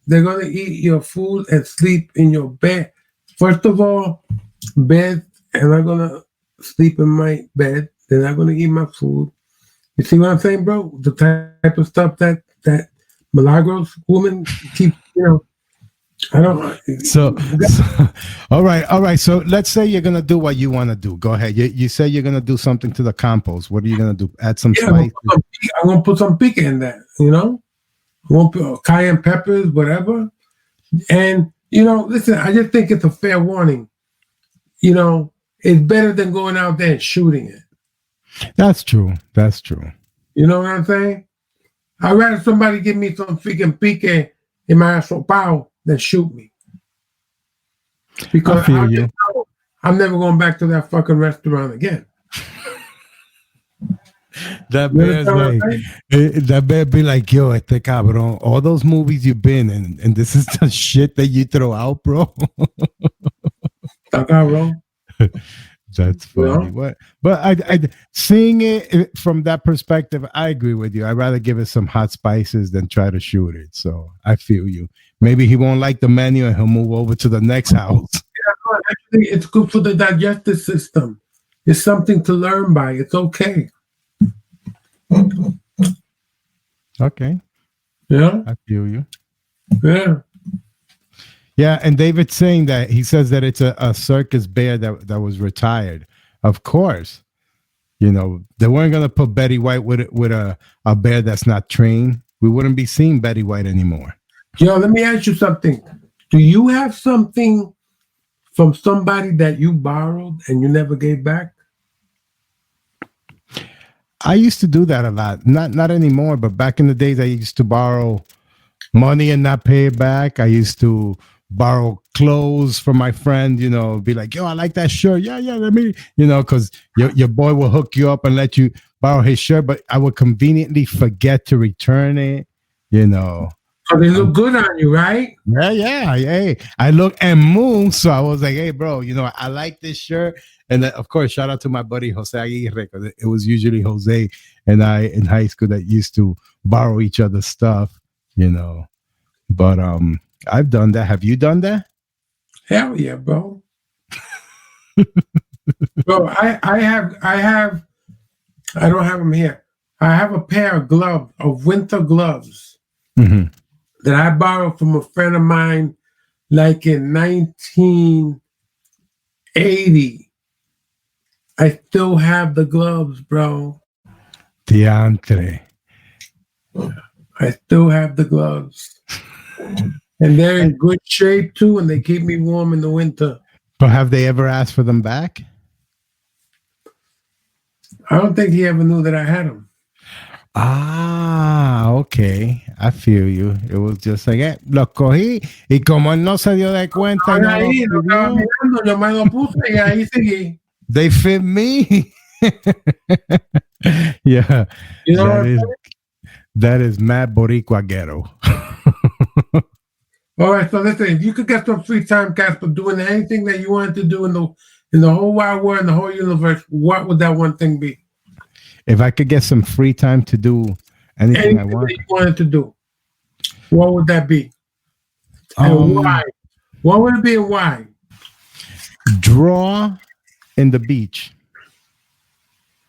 they're gonna eat your food and sleep in your bed. First of all, bed. And I'm gonna sleep in my bed. Then I'm gonna eat my food. You see what I'm saying, bro? The type of stuff that Milagros woman keep, I don't. So, all right. So let's say you're gonna do what you want to do. Go ahead. You say you're gonna do something to the compost. What are you gonna do? Add some spice. I'm gonna put some pica in that. I won't put cayenne peppers, whatever. And listen, I just think it's a fair warning. It's better than going out there and shooting it. That's true. You know what I'm saying? I'd rather somebody give me some freaking pique in my asopao than shoot me. Because I'm never going back to that fucking restaurant again. That bear's that bear be like, yo, este cabrón, all those movies you've been in, and this is the shit that you throw out, bro. That's funny. Yeah. What? But I seeing it from that perspective, I agree with you. I'd rather give it some hot spices than try to shoot it. So I feel you. Maybe he won't like the menu and he'll move over to the next house. Yeah, actually, it's good for the digestive system. It's something to learn by. It's okay. Okay. Yeah. I feel you. Yeah. Yeah, and David's saying that he says that it's a circus bear that was retired. Of course, they weren't gonna put Betty White with a bear that's not trained. We wouldn't be seeing Betty White anymore. Yo, let me ask you something. Do you have something from somebody that you borrowed and you never gave back? I used to do that a lot. Not anymore, but back in the days, I used to borrow money and not pay it back. I used to borrow clothes from my friend, be like, yo, I like that shirt. Yeah, let me, because your boy will hook you up and let you borrow his shirt, but I would conveniently forget to return it, So they look good on you, right? Yeah. Hey, I look and move. So I was like, hey, bro, I like this shirt. And then, of course, shout out to my buddy Jose Aguirre, because it was usually Jose and I in high school that used to borrow each other's stuff, But I've done that. Have you done that? Hell yeah, bro. Bro, I don't have them here. I have a pair of winter gloves that I borrowed from a friend of mine like in 1980. I still have the gloves, bro. Diantre. I still have the gloves. And they're in good shape too, and they keep me warm in the winter. But have they ever asked for them back? I don't think he ever knew that I had them. Ah, okay. I feel you. It was just like, los cogí y como él no se dio de cuenta. Yo me lo puse y ahí seguí. They fit me. Yeah. That is mad Boricua ghetto. All right, so listen, if you could get some free time, Casper, doing anything that you wanted to do in the whole wide world, in the whole universe, what would that one thing be? If I could get some free time to do anything I want, that you wanted to do, what would that be? And why? What would it be and why? Draw in the beach.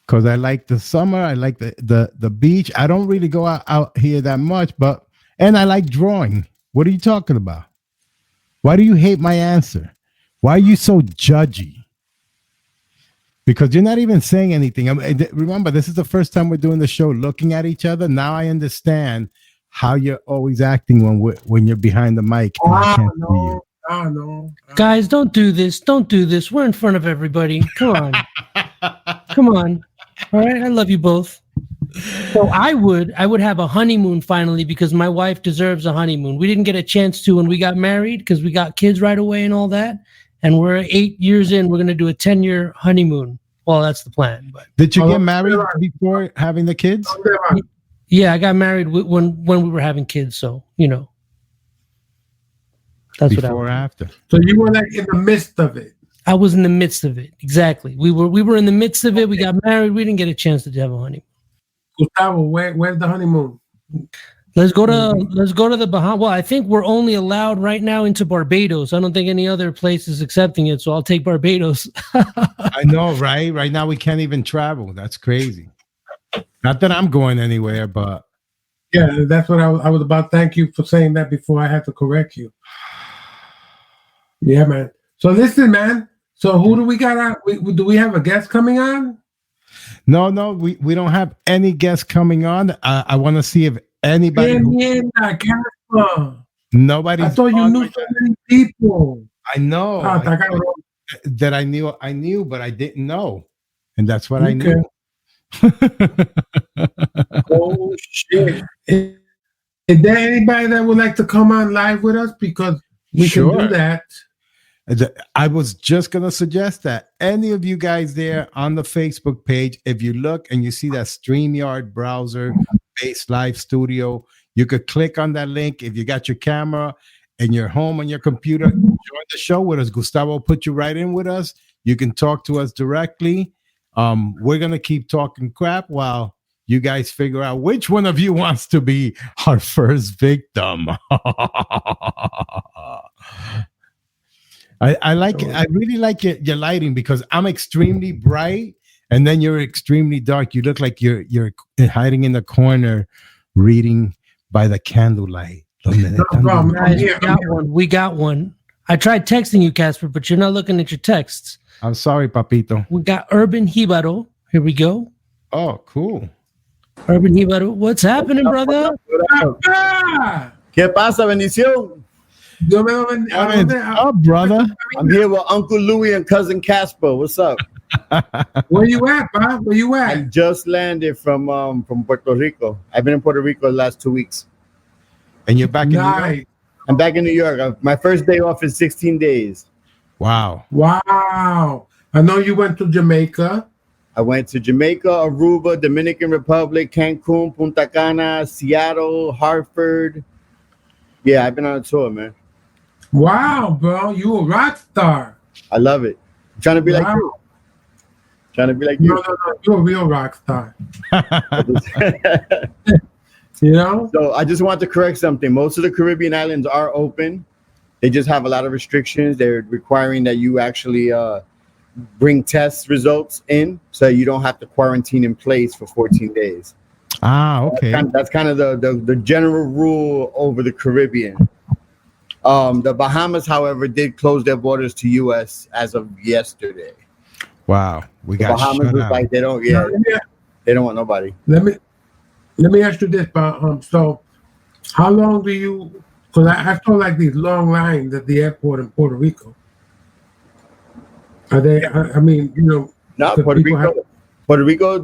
Because I like the summer, I like the beach. I don't really go out here that much, and I like drawing. What are you talking about? Why do you hate my answer? Why are you so judgy? Because you're not even saying anything. Remember, this is the first time we're doing the show looking at each other. Now I understand how you're always acting when you're behind the mic. And I can't see you. No. Guys, don't do this. Don't do this. We're in front of everybody. Come on. Come on. All right. I love you both. So I would have a honeymoon finally, because my wife deserves a honeymoon. We didn't get a chance to when we got married because we got kids right away and all that. And we're 8 years in. We're going to do a 10-year honeymoon. Well, that's the plan. But did you get married before having the kids? Yeah, I got married when we were having kids. So, that's before what or after. So you were like in the midst of it. I was in the midst of it. Exactly. We were in the midst of it. We got married. We didn't get a chance to have a honeymoon. Gustavo, where's the honeymoon? Let's go to the Bahamas. Well, I think we're only allowed right now into Barbados. I don't think any other place is accepting it, so I'll take Barbados. I know, right? Right now we can't even travel. That's crazy. Not that I'm going anywhere, but Yeah, that's what I was about. Thank you for saying that before I had to correct you. Yeah, man. So listen, man. So who do we got on? Do we have a guest coming on? no, we don't have any guests coming on. I want to see if anybody. Casper. Nobody's. I thought you knew so many people. I know. Ah, that I knew, but I didn't know, and that's what I knew. Oh shit! Is there anybody that would like to come on live with us? Because we can do that. I was just gonna suggest that any of you guys there on the Facebook page, if you look and you see that StreamYard browser based live studio, you could click on that link. If you got your camera and you're home on your computer, join the show with us. Gustavo will put you right in with us. You can talk to us directly. We're gonna keep talking crap while you guys figure out which one of you wants to be our first victim. I really like your lighting because I'm extremely bright and then you're extremely dark. You look like you're hiding in the corner reading by the candlelight. No problem. We got one. I tried texting you, Casper, but you're not looking at your texts. I'm sorry, Papito. We got Urban Jibaro. Here we go. Oh, cool. Urban Jibaro. What's happening, brother? ¿Qué pasa, bendición? Oh, brother. I'm here with Uncle Louie and Cousin Casper. What's up? Where you at, Bob? Where you at? I just landed from Puerto Rico. I've been in Puerto Rico the last 2 weeks. And you're back in New York? I'm back in New York. My first day off is 16 days. Wow. I know you went to Jamaica. I went to Jamaica, Aruba, Dominican Republic, Cancun, Punta Cana, Seattle, Hartford. Yeah, I've been on a tour, man. Wow, bro. You a rock star. I love it. I'm trying to be like you. No. You're a real rock star. You know? So I just want to correct something. Most of the Caribbean islands are open. They just have a lot of restrictions. They're requiring that you actually bring test results in so you don't have to quarantine in place for 14 days. Okay. That's kind of the general rule over the Caribbean. The Bahamas, however, did close their borders to U.S. as of yesterday. Wow. We got Bahamas was like they don't want nobody. Let me ask you this, Bob. So how long do you, because I saw like these long lines at the airport in Puerto Rico. Are they, I mean, you know. No, Puerto Rico,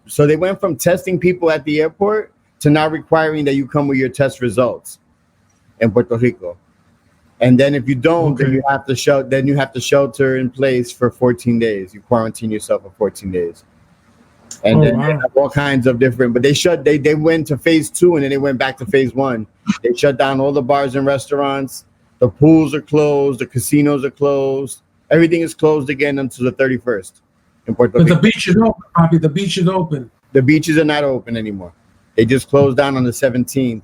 so they went from testing people at the airport to now requiring that you come with your test results in Puerto Rico. And then if you don't, then you have to shelter in place for 14 days. You quarantine yourself for 14 days. And they have all kinds of different, but they went to phase 2 and then they went back to phase 1. They shut down all the bars and restaurants. The pools are closed. The casinos are closed. Everything is closed again until the 31st. In Puerto Rico. But the beach is open, Bobby. The beach is open. The beaches are not open anymore. They just closed down on the 17th.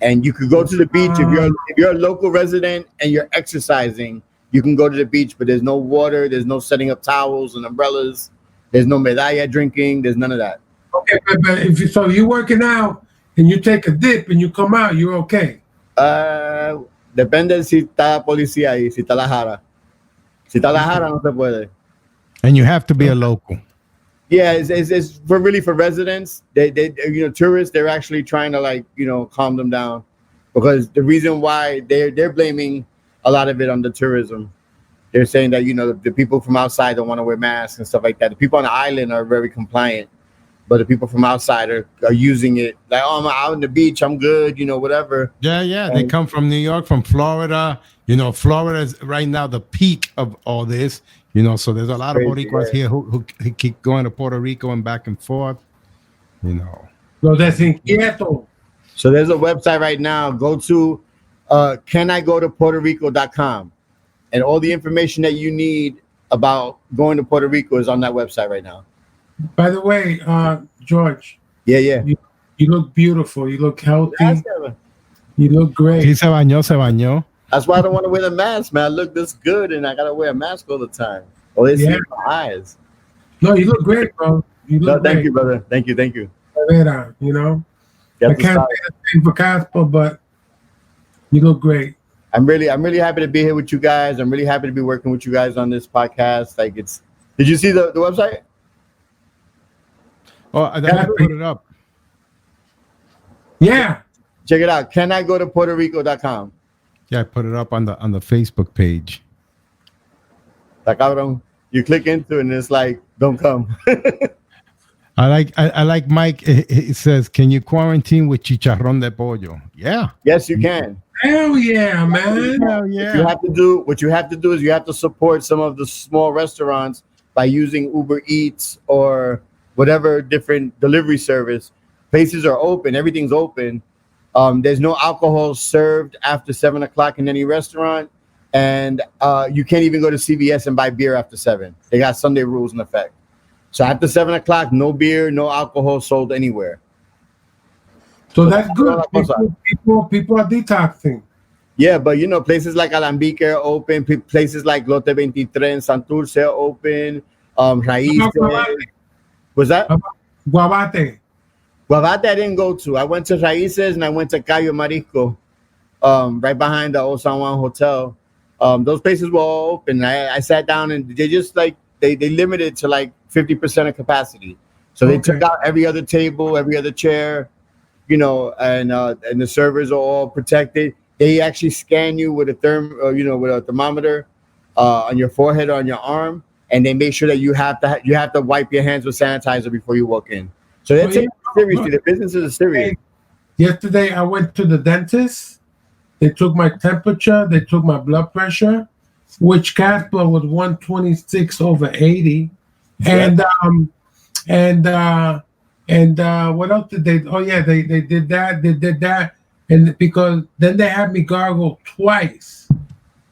And you could go to the beach if you're a local resident and you're exercising. You can go to the beach, but there's no water. There's no setting up towels and umbrellas. There's no medalla drinking. There's none of that. Okay, but if you're working out and you take a dip and you come out, you're okay. Depende si está policía y si está la jara. Si está la jara, no se puede. And you have to be a local. Yeah, it's for residents. They tourists. They're actually trying to calm them down, because the reason why they're blaming a lot of it on the tourism. They're saying that the people from outside don't want to wear masks and stuff like that. The people on the island are very compliant, but the people from outside are using it like, oh, I'm out on the beach, I'm good, whatever. Yeah. They come from New York, from Florida. Florida is right now the peak of all this. So there's a lot of Boricuas here who keep going to Puerto Rico and back and forth. So that's inquieto. So there's a website right now. Go to canigotopuertorico.com, and all the information that you need about going to Puerto Rico is on that website right now. By the way, George. Yeah. You look beautiful. You look healthy. You look great. Sí, se bañó. That's why I don't want to wear the mask, man. I look this good, and I gotta wear a mask all the time. Oh, they see my eyes. No, you look great, bro. You No, look thank great. you, brother. Thank you. You know, You I have to can't stop. say the same for Casper, but you look great. I'm really happy to be here with you guys. I'm really happy to be working with you guys on this podcast. Like it's. Did you see the website? Oh, I put it up. Yeah. Check it out. Can I go to PuertoRico.com? Yeah, I put it up on the Facebook page. Like, cabrón, you click into it and it's like, don't come. I like Mike. It says, "Can you quarantine with chicharrón de pollo?" Yeah. Yes, you can. Hell yeah, man. Hell What you yeah. have to do is you have to support some of the small restaurants by using Uber Eats or whatever different delivery service. Places are open. Everything's open. There's no alcohol served after 7 o'clock in any restaurant. And you can't even go to CVS and buy beer after 7. They got Sunday rules in effect. So after 7 o'clock, no beer, no alcohol sold anywhere. So that's good. People are detoxing. Yeah, but you know, places like Alambique are open. Places like Lote 23 and Santurce are open. Raíces. Was that? Guabate. Guavate I didn't go to. I went to Raíces and I went to Cayo Marisco, right behind the Old San Juan Hotel. Those places were all open. I sat down and they just like they limited to like 50% of capacity. So they took out every other table, every other chair, you know, and the servers are all protected. They actually scan you with a with a thermometer on your forehead or on your arm, and they make sure that you have to wipe your hands with sanitizer before you walk in. So they're taking it seriously. The businesses are serious. Yesterday, I went to the dentist. They took my temperature. They took my blood pressure, which Casper was 126/80. And what else did they? Oh yeah, they did that. They did that, and because then they had me gargle twice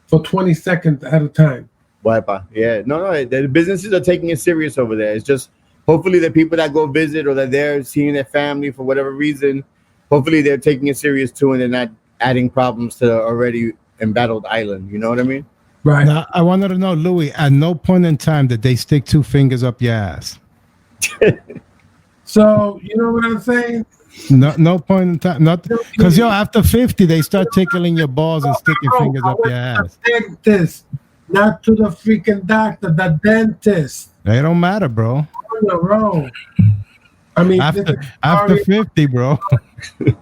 for 20 seconds at a time. Wipa. Yeah, no. The businesses are taking it serious over there. It's just hopefully the people that go visit or that they're seeing their family for whatever reason, hopefully they're taking it serious too, and they're not adding problems to the already embattled island. You know what I mean? Right. Now, I wanted to know, Louis, at no point in time did they stick 2 fingers up your ass. So you know what I'm saying? No point in time. Not because after 50 they start tickling your balls and sticking fingers up your ass. Dentist, not to the freaking doctor. The dentist. They don't matter, bro. Wrong. I mean, After 50, bro.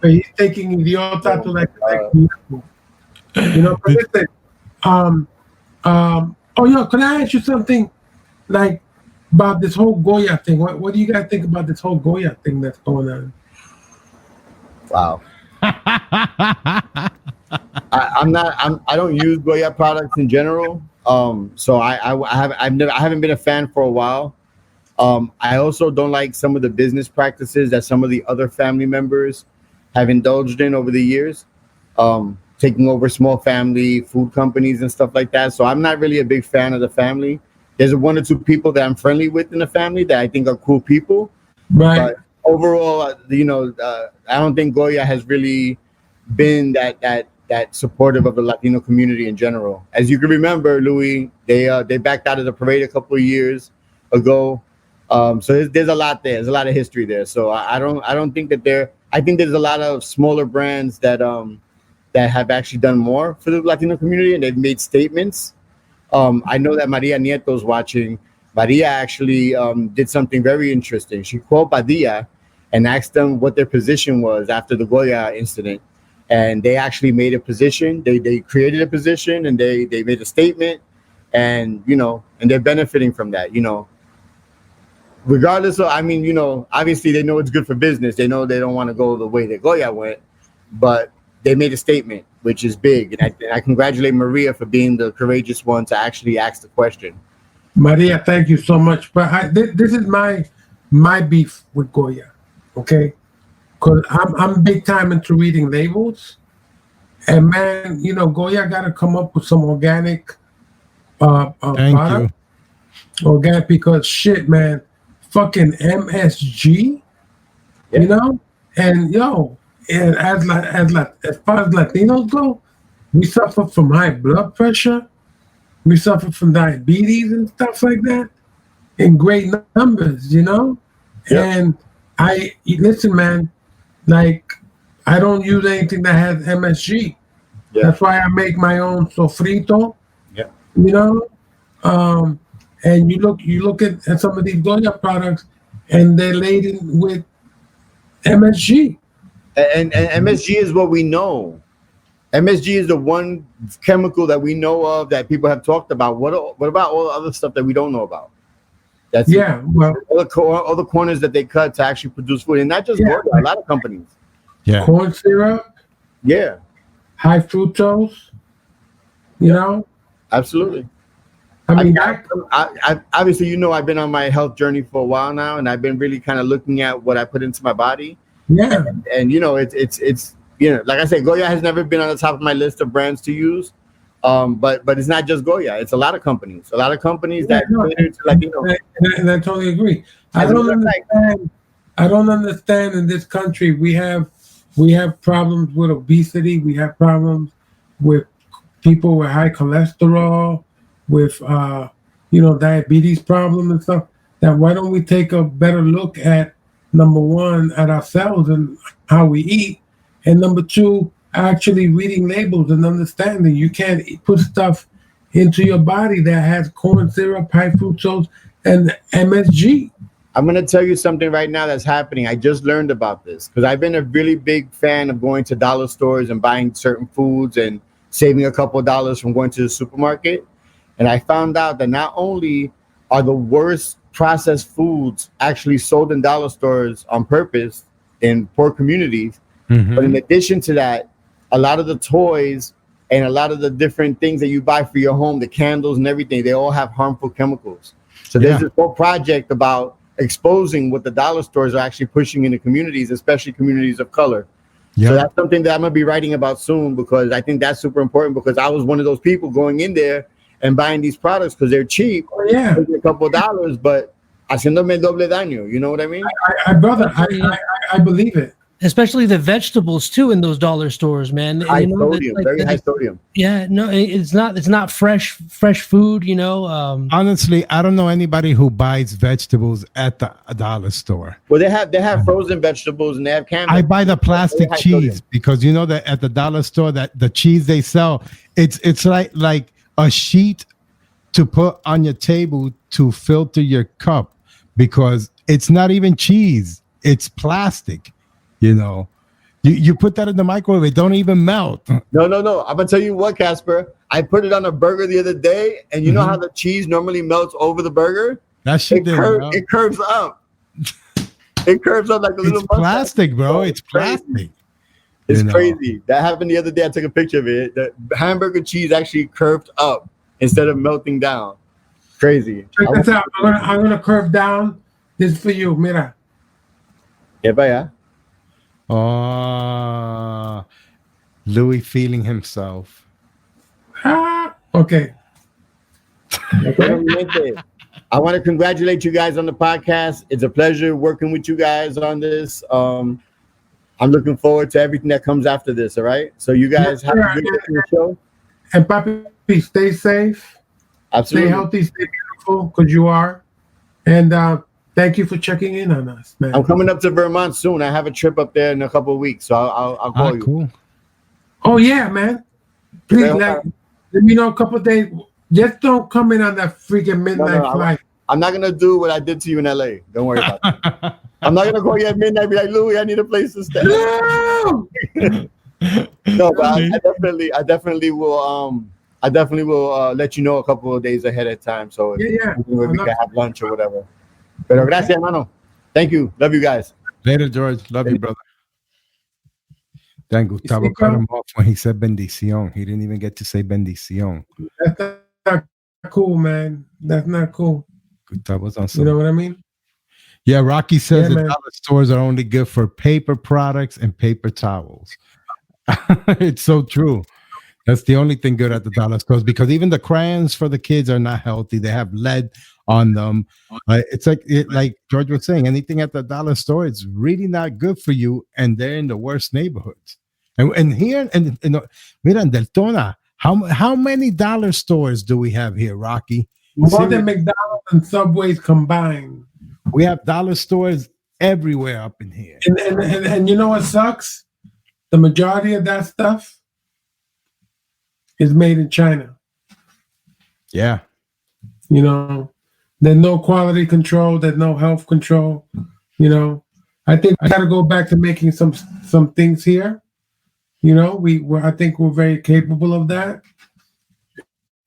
He's taking idiota to like you know. But listen, can I ask you something like about this whole Goya thing? What do you guys think about this whole Goya thing that's going on? Wow. I don't use Goya products in general. So I haven't been a fan for a while. I also don't like some of the business practices that some of the other family members have indulged in over the years, taking over small family food companies and stuff like that. So I'm not really a big fan of the family. There's 1 or 2 people that I'm friendly with in the family that I think are cool people. Right. But overall, I don't think Goya has really been that supportive of the Latino community in general. As you can remember, Louis, they backed out of the parade a couple of years ago. So there's a lot there. There's a lot of history there. So I don't think that I think there's a lot of smaller brands that have actually done more for the Latino community, and they've made statements. I know that Maria Nieto's watching. Maria actually did something very interesting. She called Padilla and asked them what their position was after the Goya incident. And they actually made a position. They created a position and they made a statement, and and they're benefiting from that. Regardless of, obviously they know it's good for business. They know they don't want to go the way that Goya went, but they made a statement, which is big. And I congratulate Maria for being the courageous one to actually ask the question. Maria, thank you so much. But this is my beef with Goya, okay? Because I'm big time into reading labels. And man, Goya got to come up with some organic product. Organic, because shit, man, fucking MSG, and and as far as Latinos go, we suffer from high blood pressure, we suffer from diabetes and stuff like that in great numbers, Yep. And listen, man, like I don't use anything that has MSG. Yeah. That's why I make my own sofrito. Yeah. You know, and you look at some of these Goya products, and they're laden with MSG. And MSG is what we know. MSG is the one chemical that we know of that people have talked about. What about all the other stuff that we don't know about? That's Well, all the corners that they cut to actually produce food, and not just Goya, a lot of companies. Yeah. Corn syrup, Yeah, high fructose. You know, absolutely. I mean, I obviously, I've been on my health journey for a while now, and I've been really kind of looking at what I put into my body. yeah. And it's like I said, Goya has never been on the top of my list of brands to use. But it's not just Goya; it's a lot of companies. A lot of companies that And I totally agree. I don't understand. In this country, we have problems with obesity. We have problems with people with high cholesterol, with diabetes problem and stuff. That why don't we take a better look at number one at ourselves and how we eat, and number two, actually reading labels and understanding. You can't put stuff into your body that has corn syrup, high fructose, and MSG. I'm going to tell you something right now that's happening. I just learned about this because I've been a really big fan of going to dollar stores and buying certain foods and saving a couple of dollars from going to the supermarket. And I found out that not only are the worst processed foods actually sold in dollar stores on purpose in poor communities, but in addition to that, a lot of the toys and a lot of the different things that you buy for your home, the candles and everything, they all have harmful chemicals. So there's this whole project about exposing what the dollar stores are actually pushing into communities, especially communities of color. So that's something that I'm going to be writing about soon, because I think that's super important, because I was one of those people going in there and buying these products because they're cheap, a couple of dollars, but haciéndome doble daño. You know what I mean? I believe it. Especially the vegetables too in those dollar stores, man. High sodium, very high sodium. Yeah, no, it's not fresh food. Honestly, I don't know anybody who buys vegetables at the dollar store. Well, they have frozen vegetables and they have canned. I buy the plastic cheese because that at the dollar store that the cheese they sell, it's like a sheet to put on your table to filter your cup, because it's not even cheese, it's plastic. You put that in the microwave, it don't even melt. No. I'm gonna tell you what, Casper. I put it on a burger the other day, and you know how the cheese normally melts over the burger? That shit it curves up. It curves up like a little. It's plastic, bro. It's plastic. It's crazy. That happened the other day. I took a picture of it. The hamburger cheese actually curved up instead of melting down. Crazy. Check this out. I'm gonna curve down. This is for you. Mira. Yeah, vaya. Oh, Louis feeling himself. Okay. I want to congratulate you guys on the podcast. It's a pleasure working with you guys on this. I'm looking forward to everything that comes after this. All right. So you guys have a good show. And Papi, stay safe. Absolutely. Stay healthy. Stay beautiful, because you are. And thank you for checking in on us, man. I'm coming up to Vermont soon. I have a trip up there in a couple of weeks, so I'll call you. Cool. Oh yeah, man. Please let me know a couple of days. Just don't come in on that freaking midnight flight. I'm not gonna do what I did to you in LA. Don't worry about it. I'm not gonna call you at midnight and be like, Louis, I need a place to stay. No, no, but I definitely will. I definitely will let you know a couple of days ahead of time, so we can have lunch or whatever. Pero gracias, hermano. Thank you. Love you guys. Later, George. Love you, brother. Then Gustavo cut him off when he said bendición. He didn't even get to say bendición. That's not cool, man. That's not cool. Gustavo's on some. You know what I mean? Yeah, Rocky says the dollar stores are only good for paper products and paper towels. It's so true. That's the only thing good at the dollar stores, because even the crayons for the kids are not healthy. They have lead on them. It's like George was saying, anything at the dollar store, it's really not good for you, and they're in the worst neighborhoods. And here in mira, in Deltona, how many dollar stores do we have here, Rocky? More than McDonald's and Subways combined. We have dollar stores everywhere up in here. And you know what sucks? The majority of that stuff is made in China. Yeah. You know, there's no quality control. There's no health control. You know, I think I got to go back to making some things here. You know, I think we're very capable of that.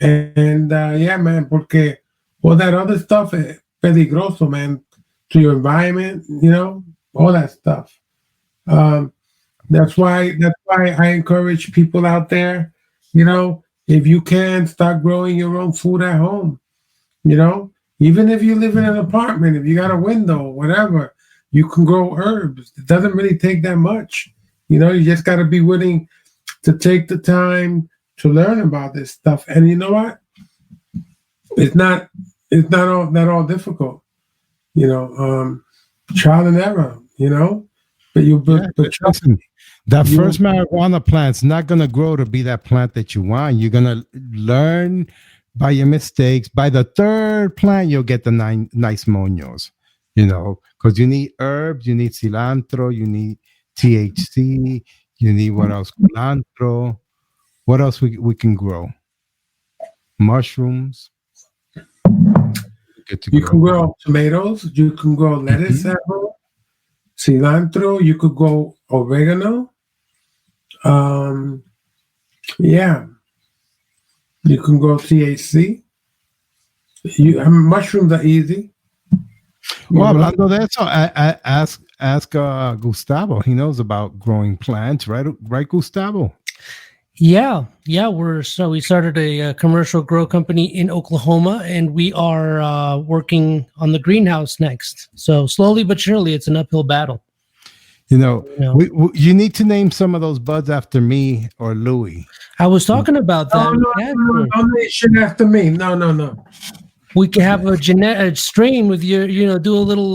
And yeah, man, porque all that other stuff is peligroso, man, to your environment. You know, all that stuff. That's why I encourage people out there. You know, if you can, start growing your own food at home. You know, even if you live in an apartment, if you got a window, whatever, you can grow herbs. It doesn't really take that much. You know, you just got to be willing to take the time to learn about this stuff. And you know what? It's not all difficult. You know, trial and error. You know, but listen, that first marijuana plant's not gonna grow to be that plant that you want. You're gonna learn by your mistakes. By the third plant, you'll get the nice moños, you know, because you need herbs, you need cilantro, you need THC, you need what else? Cilantro. What else we can grow? Mushrooms. You can grow tomatoes. You can grow lettuce at home. Cilantro. You could grow oregano. Yeah. You can grow THC. Mushrooms are easy. Well, hablando de eso, ask Gustavo. He knows about growing plants, right? Right, Gustavo? Yeah. We started a commercial grow company in Oklahoma, and we are working on the greenhouse next. So slowly but surely, it's an uphill battle. You know, you need to name some of those buds after me or Louis. I was talking about that. No, don't name shit after me. No. We can have a strain with your, do a little,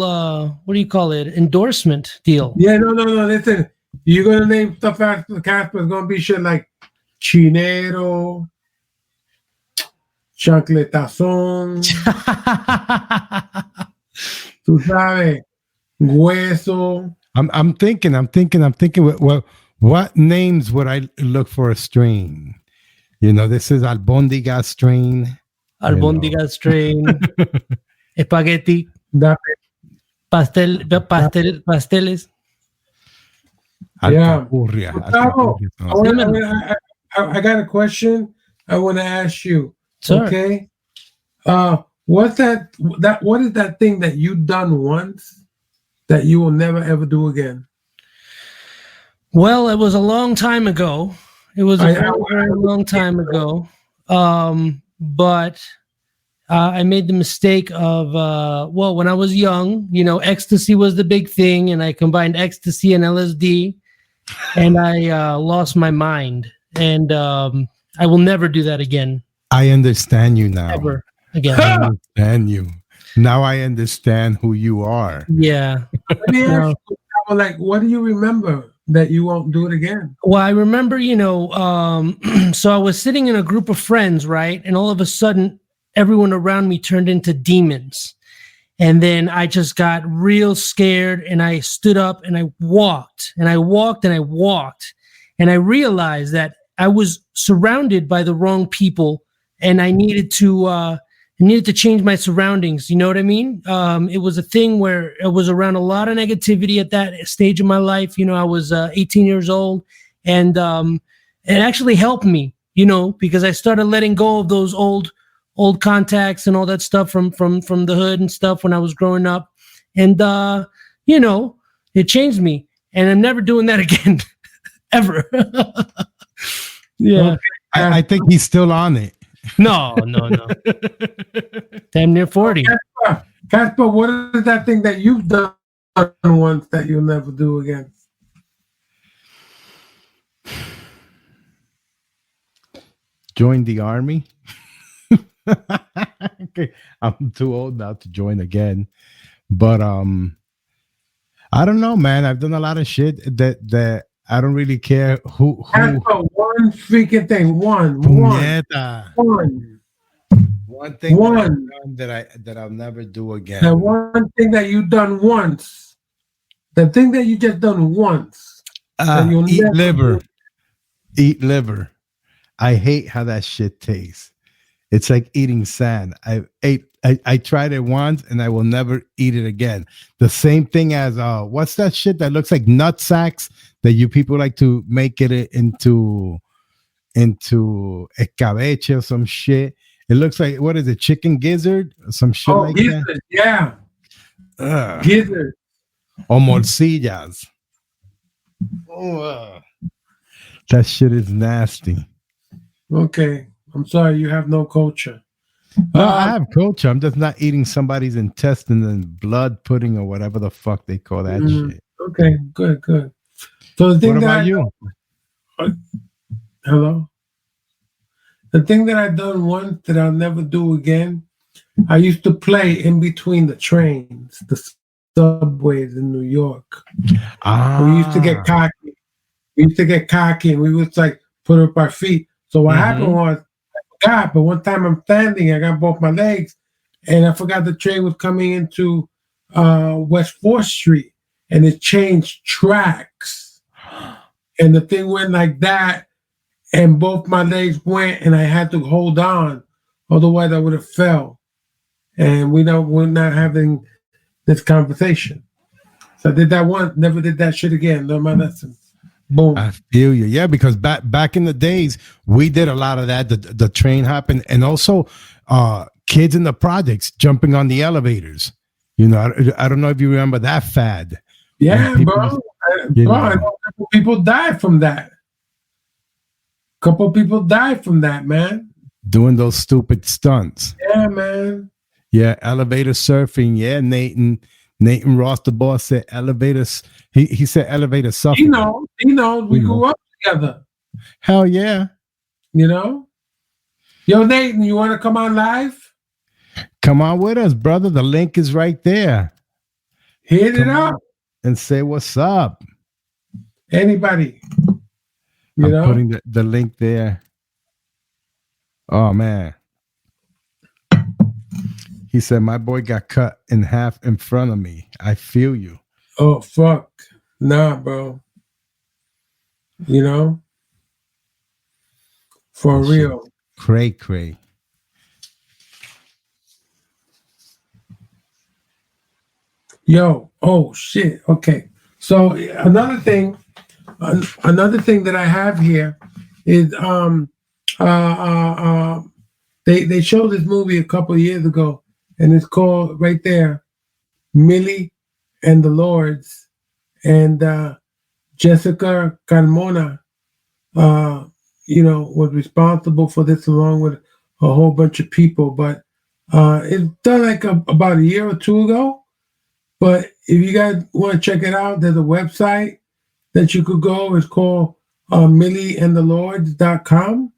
what do you call it, endorsement deal. Yeah, no. Listen, you're going to name stuff after Casper. It's going to be shit like Chinero, Chancletazón, tú sabes, Hueso. I'm thinking. Well, what names would I look for a strain? You know, this is Albondiga strain. Albondiga strain. Espagueti. Pasteles. Yeah. I got a question I want to ask you. Sure. Okay. What is that thing that you done once that you will never ever do again? Well, it was a long time ago. It was a very long time ago. But I made the mistake of, when I was young, ecstasy was the big thing, and I combined ecstasy and LSD, and I lost my mind. And I will never do that again. I understand you now. Ever again. I understand you. Now I understand who you are. Yeah. Like, what do you remember that you won't do it again? Well, I remember, so I was sitting in a group of friends, right? And all of a sudden, everyone around me turned into demons. And then I just got real scared, and I stood up and I walked and I walked and I walked. And I realized that I was surrounded by the wrong people, and I needed to change my surroundings. You know what I mean? It was a thing where I was around a lot of negativity at that stage of my life. I was 18 years old, and it actually helped me, because I started letting go of those old contacts and all that stuff from the hood and stuff when I was growing up. And, it changed me, and I'm never doing that again, ever. Yeah. Okay. I think he's still on it. No. Damn near 40. Casper, what is that thing that you've done once that you'll never do again? Join the army. Okay. I'm too old now to join again. But I don't know, man. I've done a lot of shit that I don't really care who. One freaking thing. One thing that I've done that I'll never do again. That one thing that you've done once the thing that you just done once. that you'll Eat never liver. do. Eat liver. I hate how that shit tastes. It's like eating sand. I tried it once and I will never eat it again. The same thing as what's that shit that looks like nut sacks that you people like to make it into escabeche or some shit. It looks like, what is it, chicken gizzard? Some shit like gizzard, that. yeah. Gizzard. Or morcillas. That shit is nasty. Okay. I'm sorry, you have no culture. No, I have culture. I'm just not eating somebody's intestine and blood pudding or whatever the fuck they call that shit. Okay, good. So the thing What that about you? Hello? The thing that I've done once that I'll never do again, I used to play in between the trains, the subways in New York. We used to get cocky. And we would like put up our feet. So what happened was, I forgot, but one time I'm standing, I got both my legs, and I forgot the train was coming into West 4th Street, and it changed tracks. And the thing went like that, and both my legs went, and I had to hold on, otherwise I would have fell. And we're not having this conversation. So I did that once, never did that shit again. Learn my lesson. Boom. I feel you. Yeah, because back in the days, we did a lot of that. The train hopping, and also kids in the projects jumping on the elevators. You know, I don't know if you remember that fad. Yeah, bro. I know a couple people died from that. Man. Doing those stupid stunts. Yeah, man. Yeah, elevator surfing. Yeah, Nathan Ross, the boss, said elevators. He said elevator surfing. He knows. We grew up together. Hell yeah. You know? Yo, Nathan, you want to come on live? Come on with us, brother. The link is right there. Hit it up. And say what's up. Anybody. I'm putting the link there. Oh, man. He said, my boy got cut in half in front of me. I feel you. Oh, fuck. Nah, bro. You know? For That real. Cray. Yo, oh shit. Okay. So another thing that I have here is they showed this movie a couple of years ago, and it's called right there, Millie and the Lords, and Jessica Carmona, was responsible for this along with a whole bunch of people. But it's done like about a year or two ago. But if you guys want to check it out, there's a website that you could go. It's called millieandthelords.com,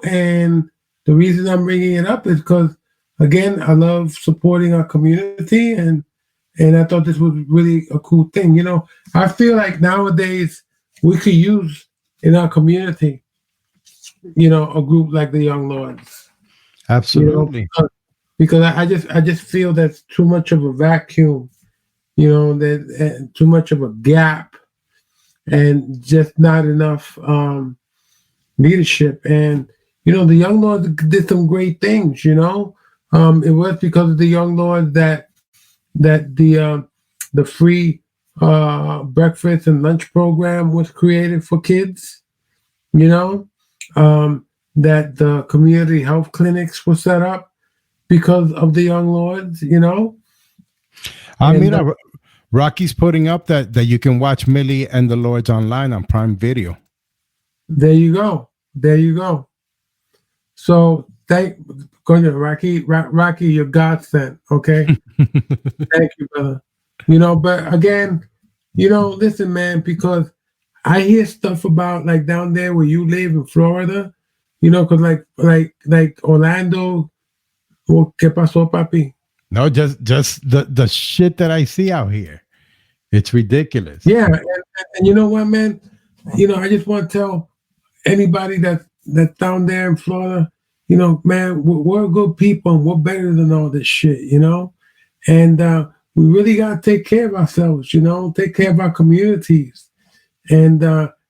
and the reason I'm bringing it up is because, again, I love supporting our community, and I thought this was really a cool thing. I feel like nowadays we could use in our community, a group like the Young Lords. Absolutely. Because I just feel that's too much of a vacuum, that too much of a gap, and just not enough leadership. And the Young Lords did some great things. It was because of the Young Lords that the free breakfast and lunch program was created for kids. That the community health clinics were set up because of the Young Lords, Rocky's putting up that you can watch Millie and the Lords online on Prime Video. There you go. So Rocky, you're God sent, okay? Thank you, brother. But again, listen, man, because I hear stuff about like down there where you live in Florida, because like Orlando. Oh, ¿qué pasó, papi? No, just the shit that I see out here. It's ridiculous. Yeah, and you know what, man? I just want to tell anybody that's down there in Florida, man, we're good people and we're better than all this shit, And we really got to take care of ourselves, you know, take care of our communities, and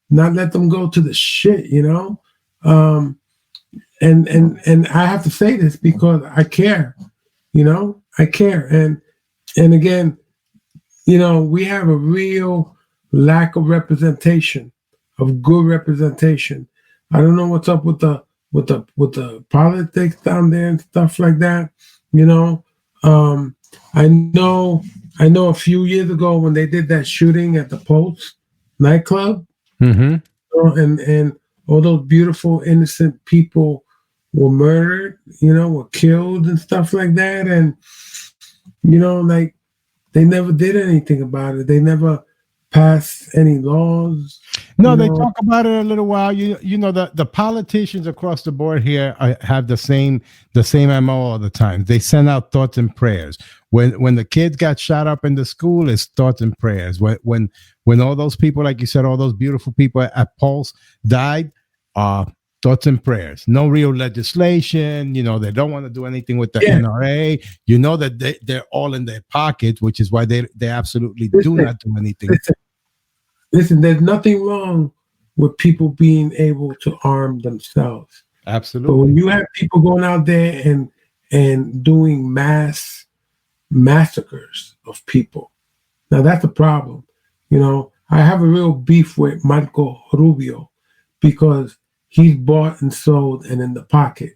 not let them go to the shit, you know. And I have to say this because I care, you know, I care. And again, you know, we have a real lack of representation, of good representation. I don't know what's up with the politics down there and stuff like that, you know. I know a few years ago when they did that shooting at the Post nightclub, Mm-hmm. and all those beautiful innocent people were murdered, you know, were killed and stuff like that. And, you know, like, they never did anything about it. They never passed any laws. No, they talk about it a little while. You know, the politicians across the board here have the same MO all the time. They send out thoughts and prayers. When the kids got shot up in the school, it's thoughts and prayers. When all those people, like you said, all those beautiful people at Pulse died, thoughts and prayers. No real legislation. You know, they don't want to do anything with the NRA. You know that they're all in their pockets, which is why they absolutely do not do anything. Listen, there's nothing wrong with people being able to arm themselves. Absolutely. But when you have people going out there and doing mass massacres of people, now that's a problem. You know, I have a real beef with Marco Rubio because he's bought and sold and in the pocket.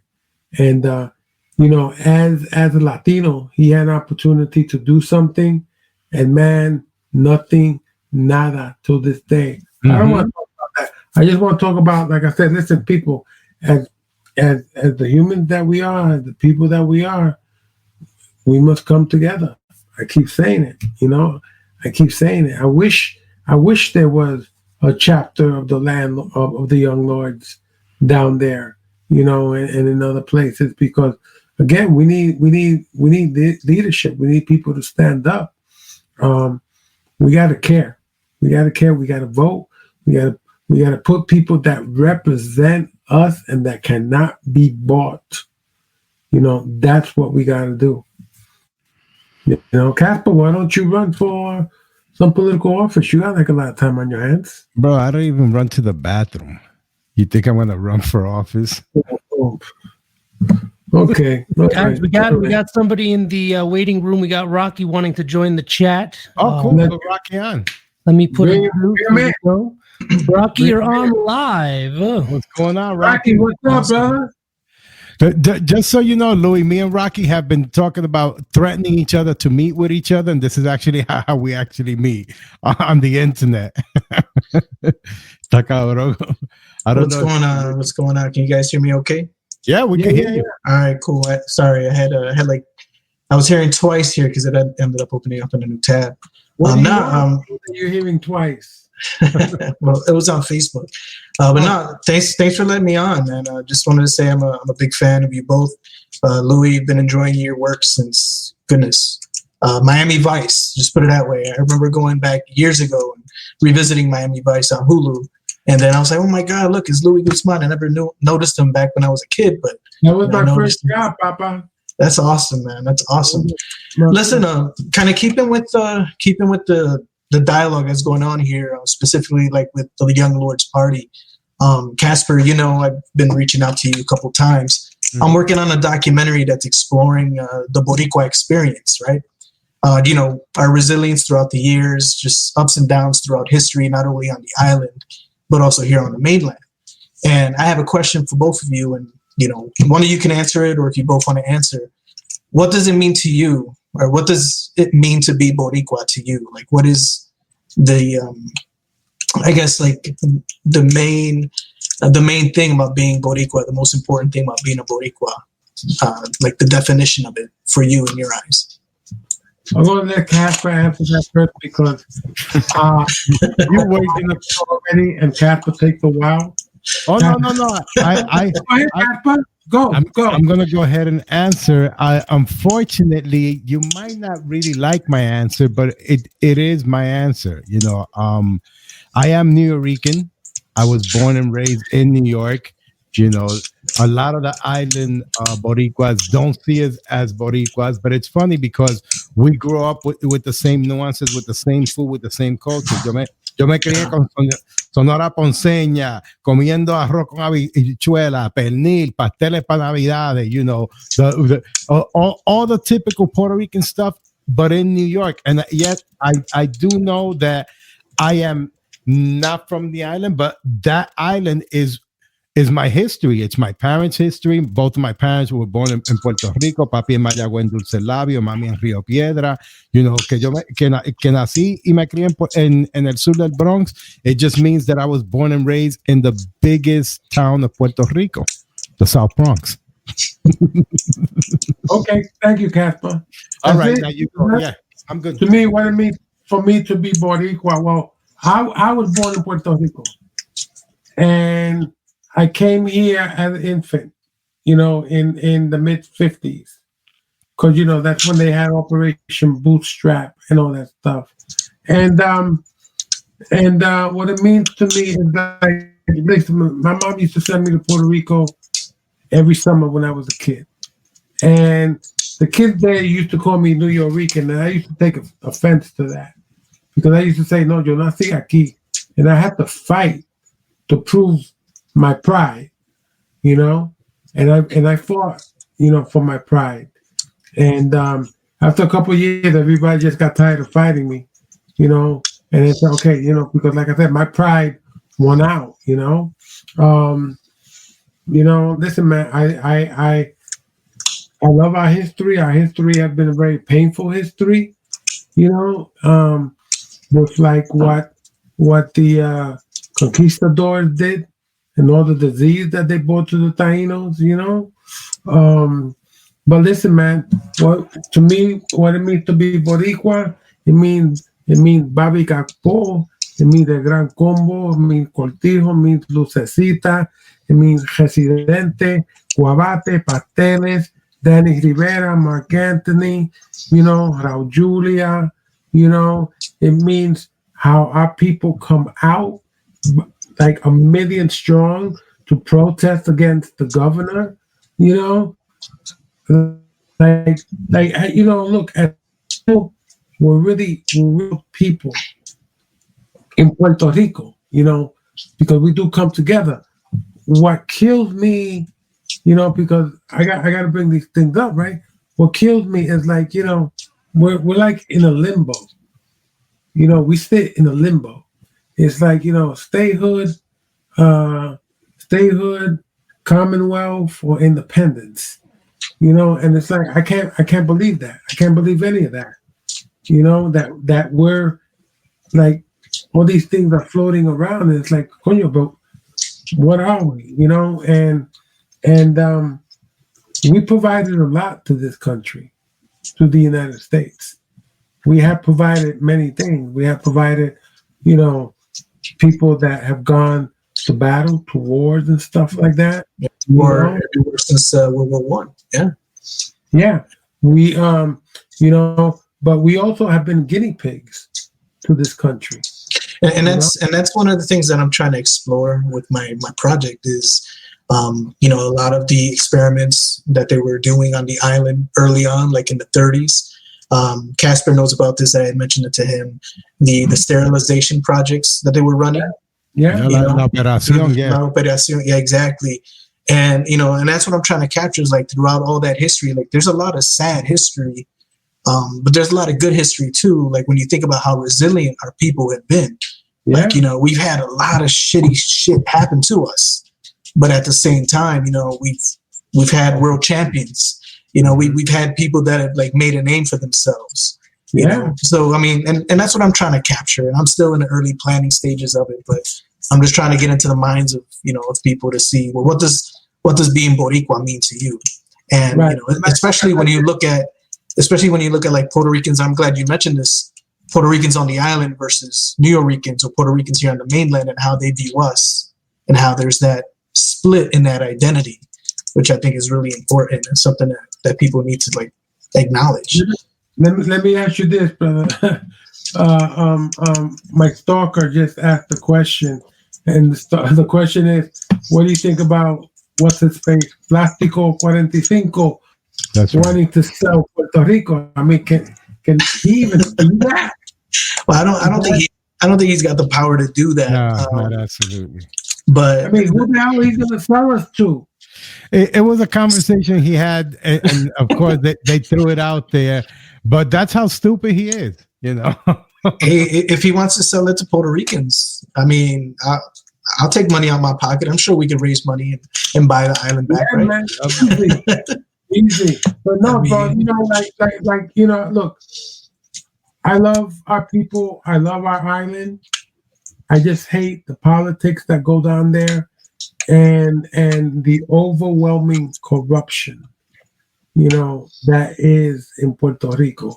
And, you know, as a Latino, he had an opportunity to do something, and man, nothing, nada till this day. I don't want to talk about that. I just want to talk about, like I said, listen, people, as the humans that we are, as the people that we are, we must come together. I keep saying it, you know. I keep saying it. I wish there was a chapter of the land of the Young Lords down there, you know, and in other places, because again, we need leadership. We need people to stand up. We got to care. We got to care. We got to vote. We got to put people that represent us and that cannot be bought. You know, that's what we got to do. You know, Casper, why don't you run for some political office? You got like a lot of time on your hands. Bro, I don't even run to the bathroom. You think I'm going to run for office? Okay. Guys, we got somebody in the waiting room. We got Rocky wanting to join the chat. Oh, cool. Put Rocky on. Let me put it through. Rocky, you're on live. Oh. What's going on, Rocky? What's up, brother? Just so you know, Louis, me and Rocky have been talking about threatening each other to meet with each other, and this is actually how we actually meet on the internet. I don't What's know. going on? What's going on? Can you guys hear me okay? Yeah, we can hear you. All right, cool. Sorry, I had like I was hearing twice here because it ended up opening up in a new tab. You're hearing twice. Well, it was on Facebook, but no, thanks for letting me on, man. Just wanted to say I'm a big fan of you both. Louis, been enjoying your work since Miami Vice. Just put it that way. I remember going back years ago and revisiting Miami Vice on Hulu, and then I was like, oh my God, look, it's Louis Guzman. I never noticed him back when I was a kid, but that was my first job, Papa. That's awesome, man. That's awesome. Listen, kind of keeping with the dialogue that's going on here, specifically like with the Young Lords Party. Casper, you know, I've been reaching out to you a couple times. Mm-hmm. I'm working on a documentary that's exploring the Boricua experience, right? You know, our resilience throughout the years, just ups and downs throughout history, not only on the island, but also here on the mainland. And I have a question for both of you, and, you know, one of you can answer it, or if you both want to answer, what does it mean to you? Or what does it mean to be Boricua to you? Like, what is the, I guess, like the main thing about being Boricua, the most important thing about being a Boricua, like the definition of it for you in your eyes? I'm going to let Casper answer that first because you're waiting already, and Casper takes a while. Oh, no. Go ahead, Casper. Go. I'm going to go ahead and answer. Unfortunately, you might not really like my answer, but it is my answer. You know, I am Nuyorican. I was born and raised in New York. You know, a lot of the island Boricuas don't see us as Boricuas, but it's funny because we grew up with the same nuances, with the same food, with the same culture. Yo me crié con Sonora Ponceña, comiendo arroz con habichuela, pernil, pasteles para Navidades, you know, all the typical Puerto Rican stuff, but in New York. And yet I do know that I am not from the island, but that island is my history. It's my parents' history. Both of my parents were born in Puerto Rico. Papi en Mayagüez, en Dulce Labio, mami en Río Piedra. You know, que nací y me crié en el sur del Bronx. It just means that I was born and raised in the biggest town of Puerto Rico, the South Bronx. Okay, thank you, Casper. All right, now you go. Yeah, I'm good. To me, what it means for me to be Boricua, well, I was born in Puerto Rico. And I came here as an infant, you know, in the mid 50s, because you know that's when they had Operation Bootstrap and all that stuff. And what it means to me is like, listen, my mom used to send me to Puerto Rico every summer when I was a kid, and the kids there used to call me New Yorican, and I used to take offense to that because I used to say, no, yo nací aquí, and I had to fight to prove my pride, you know, and I fought, you know, for my pride. And after a couple of years, everybody just got tired of fighting me, you know, and it's okay, you know, because like I said, my pride won out, you know. Listen, man, I love our history. Our history has been a very painful history, you know, with like what the conquistadors did. And all the disease that they brought to the Taínos, you know. But listen, man, to me, what it means to be Boricua, it means Babi Capó, it means the Gran Combo, it means Cortijo, it means Lucecita, it means Residente, Guabate, Pasteles, Danny Rivera, Mark Anthony, you know, Raul Julia, you know. It means how our people come out like 1 million strong to protest against the governor, you know, like you know, look, we're real people in Puerto Rico, you know, because we do come together. What kills me, you know, because I got to bring these things up, right? What kills me is like, you know, we're like in a limbo, you know, we sit in a limbo. It's like, you know, statehood, Commonwealth, or independence, you know, and it's like I can't believe that. I can't believe any of that. You know, that we're like all these things are floating around, and it's like, coño, but what are we? You know, and we provided a lot to this country, to the United States. We have provided many things. We have provided, you know, people that have gone to battle, to wars and stuff like that. Or since World War One. Yeah. We you know, but we also have been guinea pigs to this country. And that's one of the things that I'm trying to explore with my project is you know, a lot of the experiments that they were doing on the island early on, like in the 30s. Casper knows about this. I had mentioned it to him. The sterilization projects that they were running. Yeah. La operación, yeah. La operación, yeah, exactly. And, you know, and that's what I'm trying to capture is like throughout all that history, like there's a lot of sad history, but there's a lot of good history too. Like when you think about how resilient our people have been, like, you know, we've had a lot of shitty shit happen to us, but at the same time, you know, we've had world champions. You know, we've had people that have like made a name for themselves. You know? So, I mean, and that's what I'm trying to capture. And I'm still in the early planning stages of it, but I'm just trying to get into the minds of, you know, of people to see, well, what does being Boricua mean to you? And, you know, especially when you look at like Puerto Ricans, I'm glad you mentioned this, Puerto Ricans on the island versus New Yorkers or Puerto Ricans here on the mainland and how they view us and how there's that split in that identity, which I think is really important and something that people need to like acknowledge. Let me ask you this, brother. My stalker just asked the question, and the question is, what do you think about what's his face, Plástico 45, wanting to sell Puerto Rico? I mean, Can he even do that? Well, I don't think he's got the power to do that. No, not absolutely. But I mean, who the hell are he going to sell us to? It was a conversation he had, and of course they threw it out there. But that's how stupid he is, you know. Hey, if he wants to sell it to Puerto Ricans, I mean, I'll take money out of my pocket. I'm sure we can raise money and buy the island back, Yeah, right? man. Easy. But no, bro, you know, like, you know, look, I love our people. I love our island. I just hate the politics that go down there and the overwhelming corruption, you know, that is in Puerto Rico,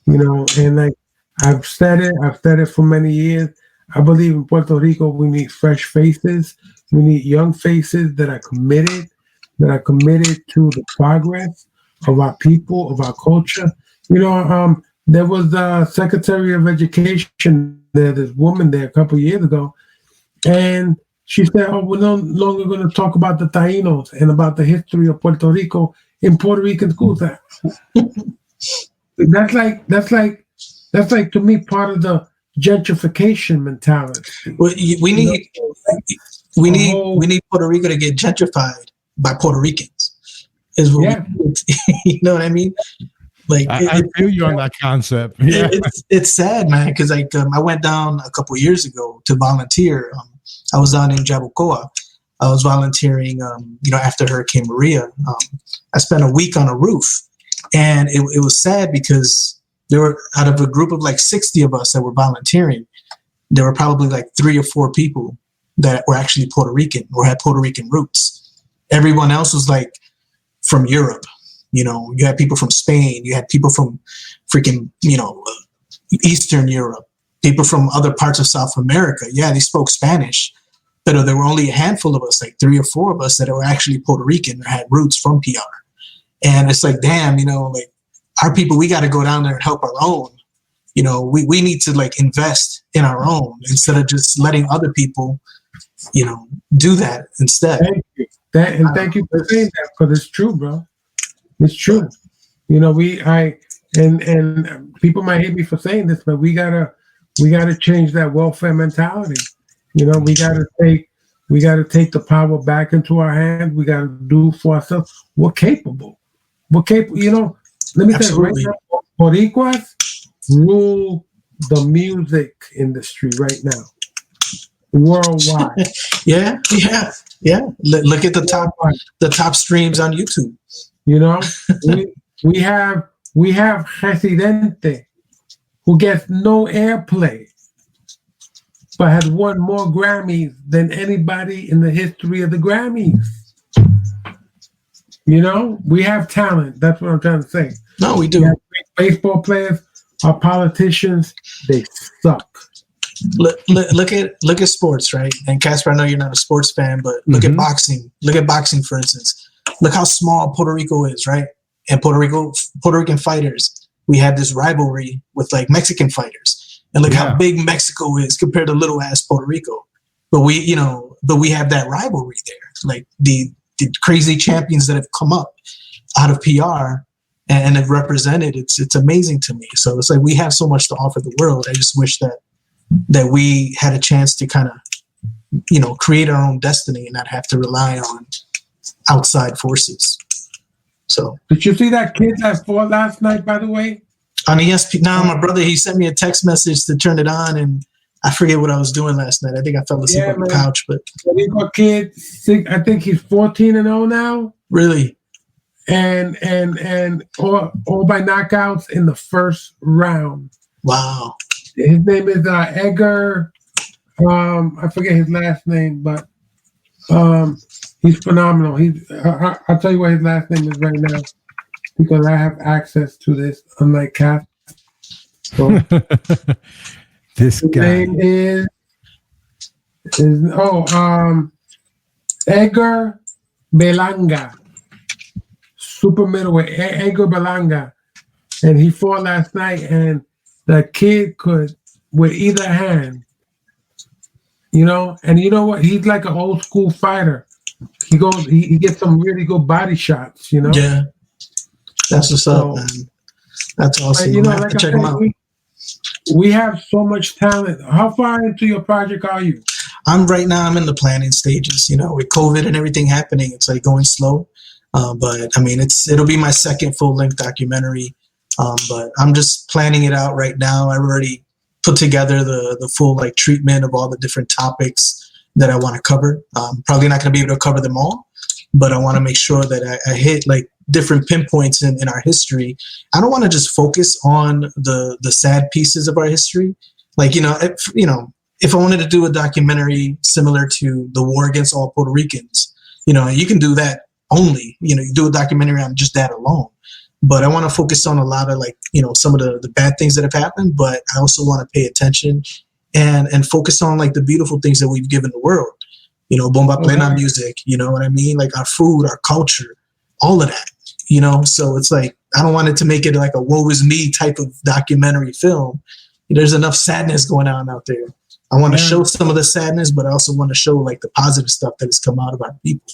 you know, and like I've said it for many years. I believe in Puerto Rico, we need fresh faces. We need young faces that are committed to the progress of our people, of our culture. You know, there was a Secretary of Education there, this woman there a couple of years ago, and she said, "Oh, we're no longer going to talk about the Taínos and about the history of Puerto Rico in Puerto Rican schools." That's like to me part of the gentrification mentality. Well, we need Puerto Rico to get gentrified by Puerto Ricans. Is what you know what I mean? Like I feel you on that concept. Yeah. It's sad, man, because like I went down a couple of years ago to volunteer. I was down in Jabucoa. I was volunteering, you know, after Hurricane Maria. I spent a week on a roof, and it was sad because there were, out of a group of like 60 of us that were volunteering, there were probably like 3 or 4 people that were actually Puerto Rican or had Puerto Rican roots. Everyone else was like from Europe. You know, you had people from Spain, you had people from freaking, you know, Eastern Europe, people from other parts of South America. Yeah, they spoke Spanish, but there were only a handful of us, like 3 or 4 of us that were actually Puerto Rican or had roots from PR. And it's like, damn, you know, like our people, we got to go down there and help our own. You know, we need to like invest in our own instead of just letting other people, you know, do that instead. Thank you. Thank you for saying that, because it's true, bro. It's true. You know, and people might hate me for saying this, but we gotta change that welfare mentality. You know, we gotta take the power back into our hands. We gotta do for ourselves. We're capable. You know, let me tell you right now, Boricuas rule the music industry right now, worldwide. Yeah. Look at the top streams on YouTube. You know, we have Residente, who gets no airplay, but has won more Grammys than anybody in the history of the Grammys. You know, we have talent. That's what I'm trying to say. No, we do. We have great baseball players. Our politicians, they suck. Look at sports, right? And Casper, I know you're not a sports fan, but look at boxing. Look at boxing, for instance. Look how small Puerto Rico is, right? And Puerto Rican fighters, we have this rivalry with like Mexican fighters. And look how big Mexico is compared to little ass Puerto Rico. But we have that rivalry there. Like the crazy champions that have come up out of PR and have represented, it's amazing to me. So it's like we have so much to offer the world. I just wish that we had a chance to kind of, you know, create our own destiny and not have to rely on outside forces. So did you see that kid that fought last night, by the way? On ESPN. Now my brother, he sent me a text message to turn it on, and I forget what I was doing last night. I think I fell asleep on the couch. But a kid, I think he's 14-0 now. Really? And all by knockouts in the first round. Wow. His name is Edgar. I forget his last name, but he's phenomenal. I'll tell you what his last name is right now, because I have access to this, unlike Casper. So, this guy. His name is Edgar Belanga. Super middleweight, Edgar Belanga. And he fought last night, and the kid could, with either hand, you know, and you know what? He's like an old school fighter. He gets some really good body shots, you know? Yeah. That's what's up, man. That's awesome. You know, I have like to I check said, them out. we have so much talent. How far into your project are you? I'm in the planning stages. You know, with COVID and everything happening, it's like going slow. But I mean, it'll be my second full length documentary. But I'm just planning it out right now. I've already put together the full like treatment of all the different topics that I want to cover. Probably not going to be able to cover them all, but I want to make sure that I hit like different pinpoints in our history. I don't want to just focus on the sad pieces of our history. Like, if I wanted to do a documentary similar to the war against all Puerto Ricans, you can do that only, you do a documentary on just that alone. But I want to focus on a lot of like, some of the bad things that have happened, but I also want to pay attention and focus on like the beautiful things that we've given the world, Bomba Plena music, you know what I mean? Like our food, our culture, all of that, so it's like, I don't want it to make it like a woe is me type of documentary film. There's enough sadness going on out there. I want to show some of the sadness, but I also want to show like the positive stuff that has come out of our people.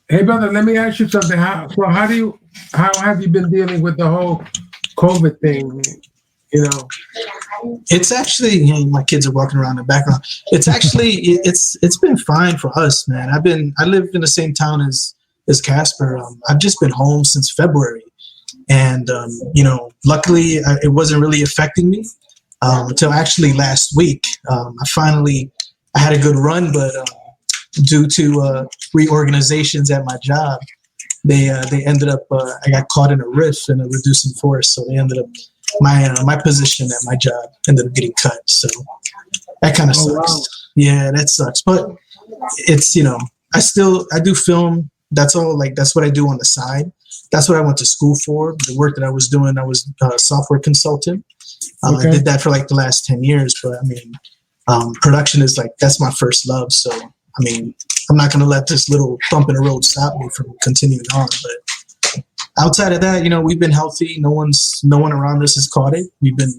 Hey, brother, let me ask you something. How have you been dealing with the whole COVID thing? It's actually, my kids are walking around in the background. It's actually, it's been fine for us, man. I live in the same town as Casper. I've just been home since February, and luckily it wasn't really affecting me until actually last week. I had a good run, but due to reorganizations at my job, they ended up. I got caught in a rift in a reducing force, so they ended up my position at my job ended up getting cut. So that kind of sucks. Wow. Yeah, that sucks. But it's I do film. That's all. Like that's what I do on the side. That's what I went to school for. The work that I was doing, I was a software consultant. I did that for like the last 10 years. But I mean, production is like that's my first love. So I mean, I'm not going to let this little bump in the road stop me from continuing on. But outside of that, we've been healthy. No one around us has caught it. We've been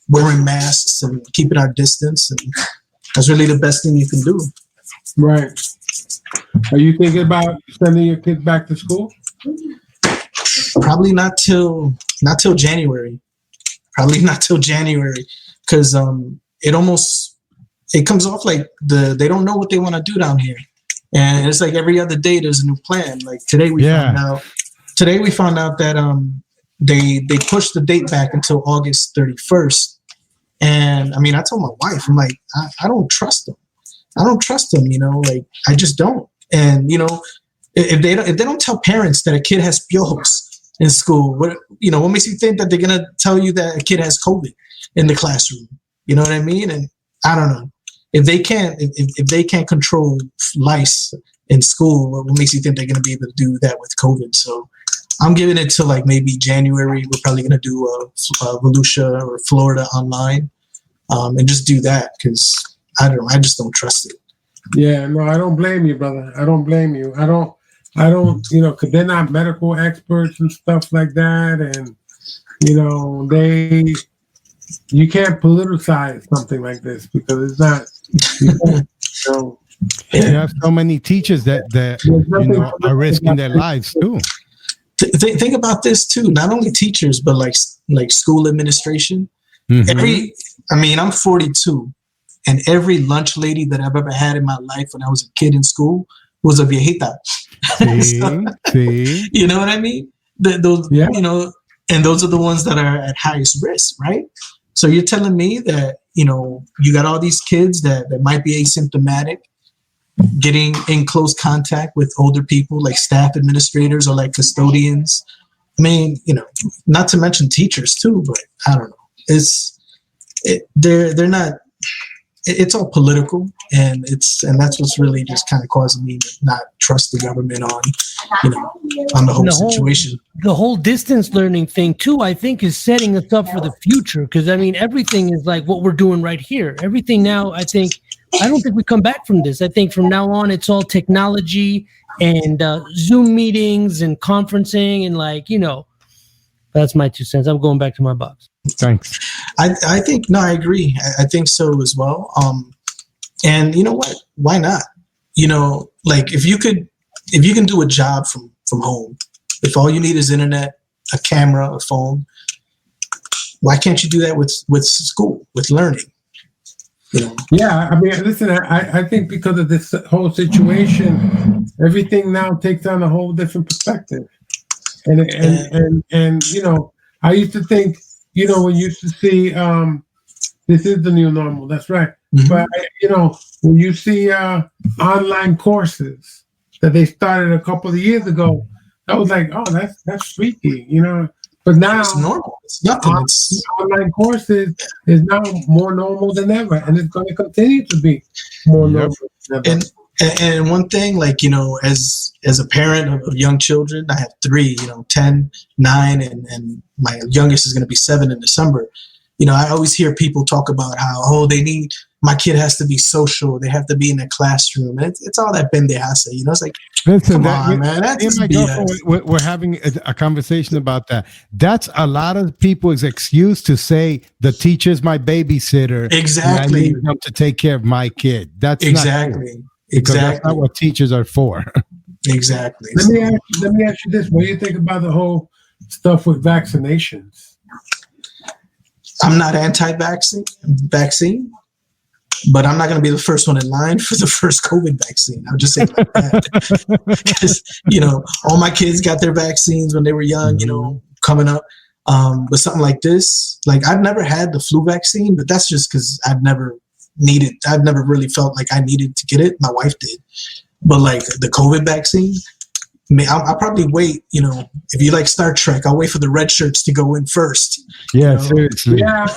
wearing masks and keeping our distance, and that's really the best thing you can do. Right. Are you thinking about sending your kids back to school? Probably not till January. Probably not till January, because it comes off like they don't know what they want to do down here, and it's like every other day there's a new plan. Like today we found out that they pushed the date back until August 31st, and I mean I told my wife, I'm like I don't trust them. Like I just don't. And if they don't tell parents that a kid has piojos in school, what makes you think that they're gonna tell you that a kid has COVID in the classroom? You know what I mean? And I don't know. If they can't control lice in school, what makes you think they're going to be able to do that with COVID? So I'm giving it to like maybe January. We're probably going to do Volusia or Florida online, and just do that because I don't know. I just don't trust it. Yeah, no, I don't blame you, brother. I don't blame you. I don't, because they're not medical experts and stuff like that, and you can't politicize something like this because it's not. You have so many teachers that are risking their lives too. Think about this too. Not only teachers, but like school administration. Mm-hmm. I'm 42, and every lunch lady that I've ever had in my life when I was a kid in school was a viejita. See? You know what I mean? Those, and those are the ones that are at highest risk, right? So you're telling me that, you got all these kids that might be asymptomatic, getting in close contact with older people like staff administrators or like custodians. I mean, not to mention teachers too, but I don't know. They're not, it's all political, and that's what's really just kind of causing me to not trust the government on the whole situation. The whole distance learning thing too, I think, is setting us up for the future. Because I mean, everything is like what we're doing right here. Everything now, I don't think we come back from this. I think from now on, it's all technology and Zoom meetings and conferencing and that's my 2 cents. I'm going back to my box. Thanks. I think, no, I agree. I think so as well. And you know what? Why not? Like if you can do a job from home, if all you need is internet, a camera, a phone, Why can't you do that with school, with learning? You know? Yeah, I mean, listen, I think because of this whole situation, everything now takes on a whole different perspective. And you know, I used to think, you know, when you used to see, this is the new normal. That's right. Mm-hmm. But you know, when you see online courses that they started a couple of years ago, I was like, oh, that's freaky, you know. But now it's normal. It's nothing. It's online courses is now more normal than ever, and it's going to continue to be more normal than ever. And one thing, like, you know, as a parent of young children, I have 3, you know, 10, 9, and my youngest is going to be 7 in December. You know, I always hear people talk about how, my kid has to be social. They have to be in a classroom. And it's all that pendejaza, you know. It's like, listen, come on, man. That's we're having a conversation about that. That's a lot of people's excuse to say the teacher's my babysitter. Exactly. And I need them to take care of my kid. That's exactly. That's not what teachers are for. Exactly. Let me ask you this: what do you think about the whole stuff with vaccinations? I'm not anti-vaccine, but I'm not going to be the first one in line for the first COVID vaccine. I'll just say it like that. Because, you know, all my kids got their vaccines when they were young, you know, coming up. But something like this, like, I've never had the flu vaccine, but that's just because I've never really felt like I needed to get it. My wife did. But like the COVID vaccine, I'll probably wait, you know, if you like Star Trek, I'll wait for the red shirts to go in first. Yeah, you know? seriously. Yeah,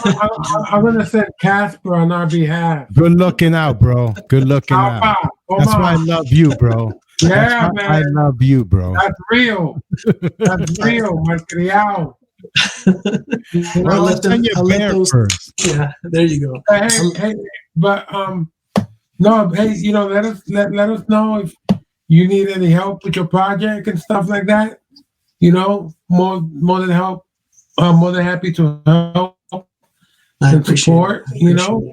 I'm going to send Casper on our behalf. Good looking out, bro. Good looking out. That's why I love you, bro. Yeah, man. I love you, bro. That's real. That's real, my criado. I'll let those first. Yeah, there you go. Hey, but no, hey, you know, let us know if you need any help with your project and stuff like that. You know, more than help. More than happy to help and support. You know,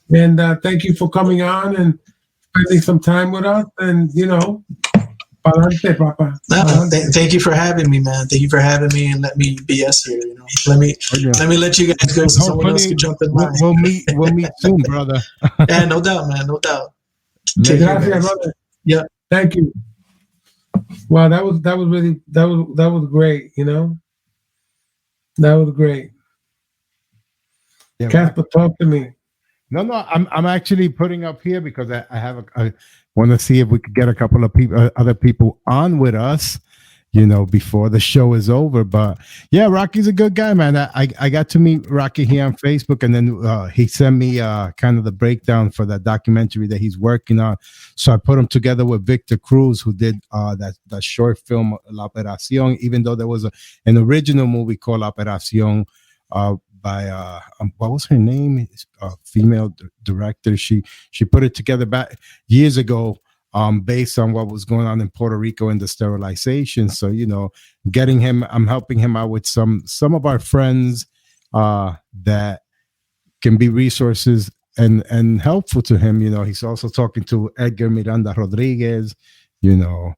and thank you for coming on and spending some time with us. And you know, pa'lante, papa. Thank you for having me, man. Thank you for having me and let me BS here. You know, let me let you guys go so someone else can jump in line. We'll meet soon, brother. Yeah, no doubt, man. No doubt. Gracias, brother. Yeah. Thank you. Wow, that was great, you know. That was great. Yeah, Casper, talk to me. No, I'm actually putting up here because I want to see if we could get a couple of people, other people on with us, you know, before the show is over. But yeah, Rocky's a good guy, man. I got to meet Rocky here on Facebook, and then he sent me kind of the breakdown for that documentary that he's working on. So I put him together with Victor Cruz, who did that short film La Operación, even though there was an original movie called La Operación by what was her name? Female director. She put it together back years ago. Based on what was going on in Puerto Rico and the sterilization. So, you know, I'm helping him out with some of our friends that can be resources and helpful to him. You know, he's also talking to Edgar Miranda Rodriguez, you know.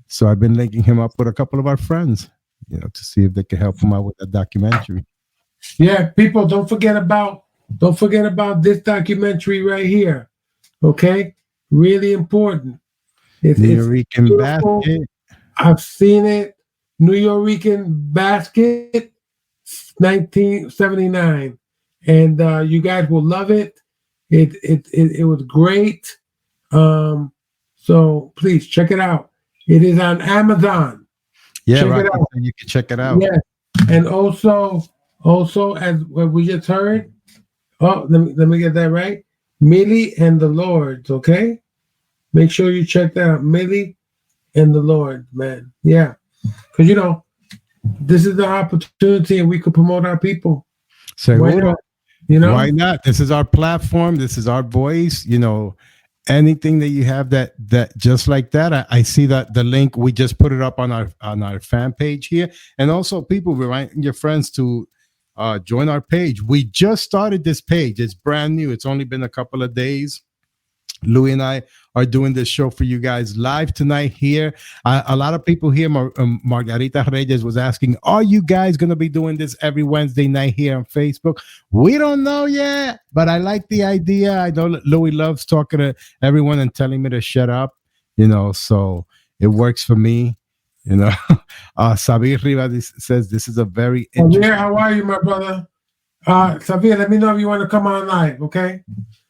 So I've been linking him up with a couple of our friends, you know, to see if they can help him out with that documentary. Yeah, people, don't forget about this documentary right here. Okay? Really important. It's Nuyorican Basket. I've seen it. Nuyorican Basket, 1979, and you guys will love it. It was great. So please check it out. It is on Amazon. Yeah, right. You can check it out. Yeah, and also as what we just heard. Oh, let me get that right. Millie and the Lords, okay? Make sure you check that out. Millie and the Lords, man. Yeah. Because, you know, this is the opportunity and we could promote our people. Why not? You know? Why not? This is our platform. This is our voice. You know, anything that you have that just like that. I see that the link, we just put it up on our fan page here. And also people remind your friends to join our page. We just started this page. It's brand new. It's only been a couple of days. Louis and I are doing this show for you guys live tonight here. A lot of people here, Margarita Reyes was asking, are you guys going to be doing this every Wednesday night here on Facebook? We don't know yet, but I like the idea. I know Louis loves talking to everyone and telling me to shut up, so it works for me. Sabir Rivas says this is a very interesting. Sabir, how are you, my brother? Sabir, let me know if you want to come on live, okay?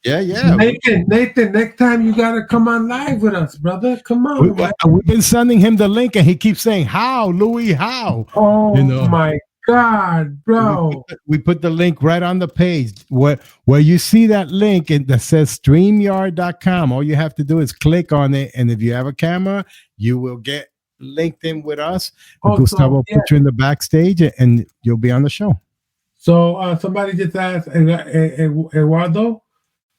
Yeah. Nathan, next time you got to come on live with us, brother. Come on. We've been sending him the link and he keeps saying, how, Louis, how? Oh, my God, bro. We put the link right on the page. Where you see that link that says StreamYard.com, all you have to do is click on it. And if you have a camera, you will get linked in with us. Gustavo will put you in the backstage and you'll be on the show. So somebody just asked Eduardo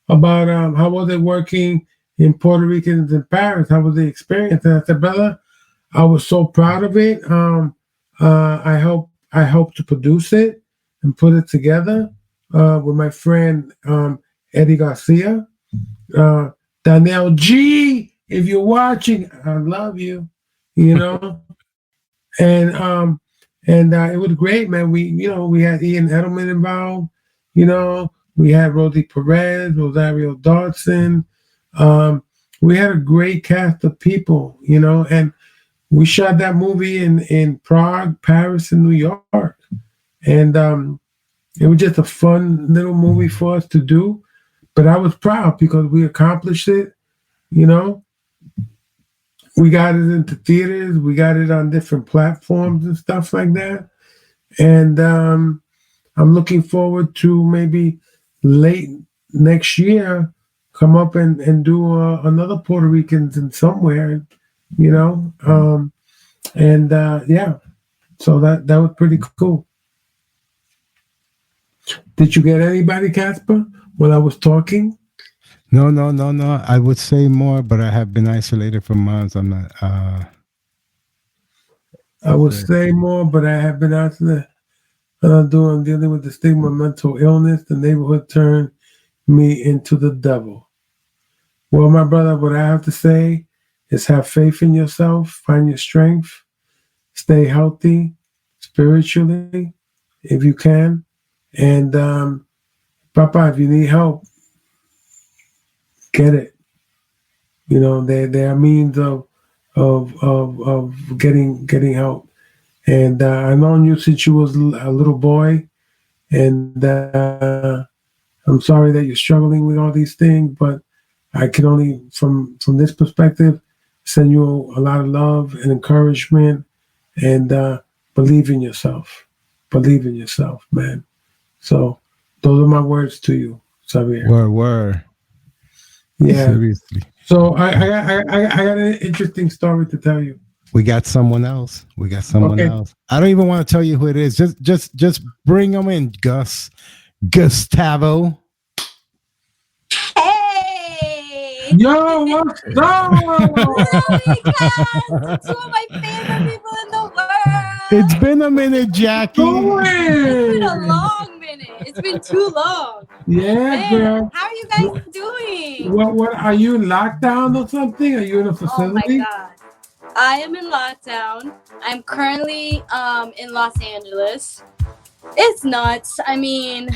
about how was it working in Puerto Ricans in Paris? How was the experience? And I said, brother, I was so proud of it. I hope to produce it and put it together with my friend Eddie Garcia. Danielle G, if you're watching, I love you. And it was great, man. We had Ian Edelman involved. We had Rosie Perez, Rosario Dawson. We had a great cast of people, and we shot that movie in Prague, Paris, and New York. And it was just a fun little movie for us to do. But I was proud because we accomplished it, We got it into theaters. We got it on different platforms and stuff like that. And I'm looking forward to maybe late next year come up and do another Puerto Ricans in somewhere, So that was pretty cool. Did you get anybody, Casper, when I was talking? No. I would say more, but I have been isolated for months. I'm not. I would say more, but I have been isolated. I'm dealing with the stigma of mental illness. The neighborhood turned me into the devil. Well, my brother, what I have to say is have faith in yourself, find your strength, stay healthy spiritually if you can. And Papa, if you need help, get it. There are means of getting help. And I've known you since you was a little boy, and I'm sorry that you're struggling with all these things, but I can only, from this perspective, send you a lot of love and encouragement, and believe in yourself. Believe in yourself, man. So those are my words to you, Xavier. Word. Yeah. Seriously. So I got an interesting story to tell you. We got someone else. else. I don't even want to tell you who it is. Just bring them in, Gustavo. Hey! Yo, what's up? Two of my favorite people in the world. It's been a minute, Jackie. It's been a long minute. It's been too long. Yeah, Man, girl. how are you guys doing? What are you in lockdown or something? Are you in a facility? Oh my God. I am in lockdown. I'm currently in Los Angeles. It's nuts. I mean,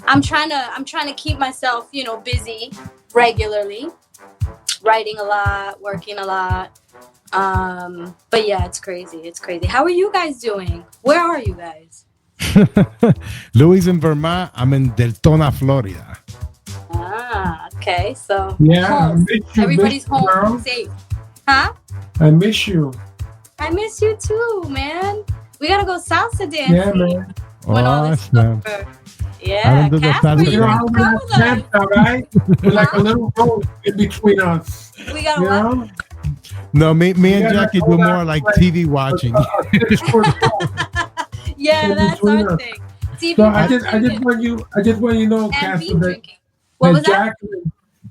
I'm trying to keep myself, busy regularly, writing a lot, working a lot. But yeah, it's crazy. How are you guys doing? Where are you guys? Louis in Vermont. I'm in Deltona, Florida. Ah, okay. So yeah, home. Everybody's home, girl. Safe. Huh? I miss you. I miss you too, man. We gotta go salsa dancing. Yeah, man. When all this is over. Yeah, Casper, you know, all right? We're like a little road in between us. We got what? No, me and Jackie do more like TV watching. Yeah, that's our thing. TV so I just want you to know, Casper,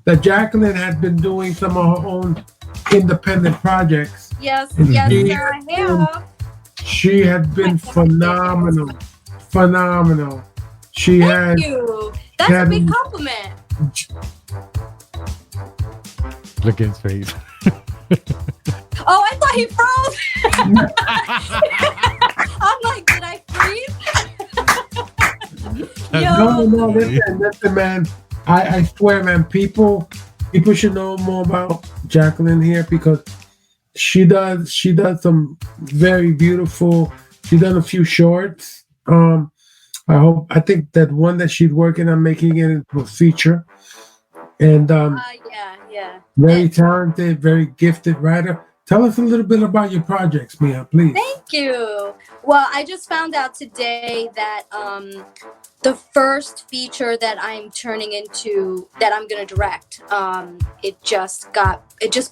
that Jacqueline has been doing some of her own independent projects. Yes, sir, I have. She has been phenomenal. She Thank you. That's a big compliment. Look at his face. Oh, I thought he froze. I'm like, did I freeze? No, listen, man. I swear, man, people should know more about Jacqueline here because she does some very beautiful. She's done a few shorts. I think that one that she's working on making it into a feature. And yeah. Very talented, very gifted writer. Tell us a little bit about your projects, Mia, please. Thank you. Well, I just found out today that the first feature that I'm turning into, that I'm going to direct, it just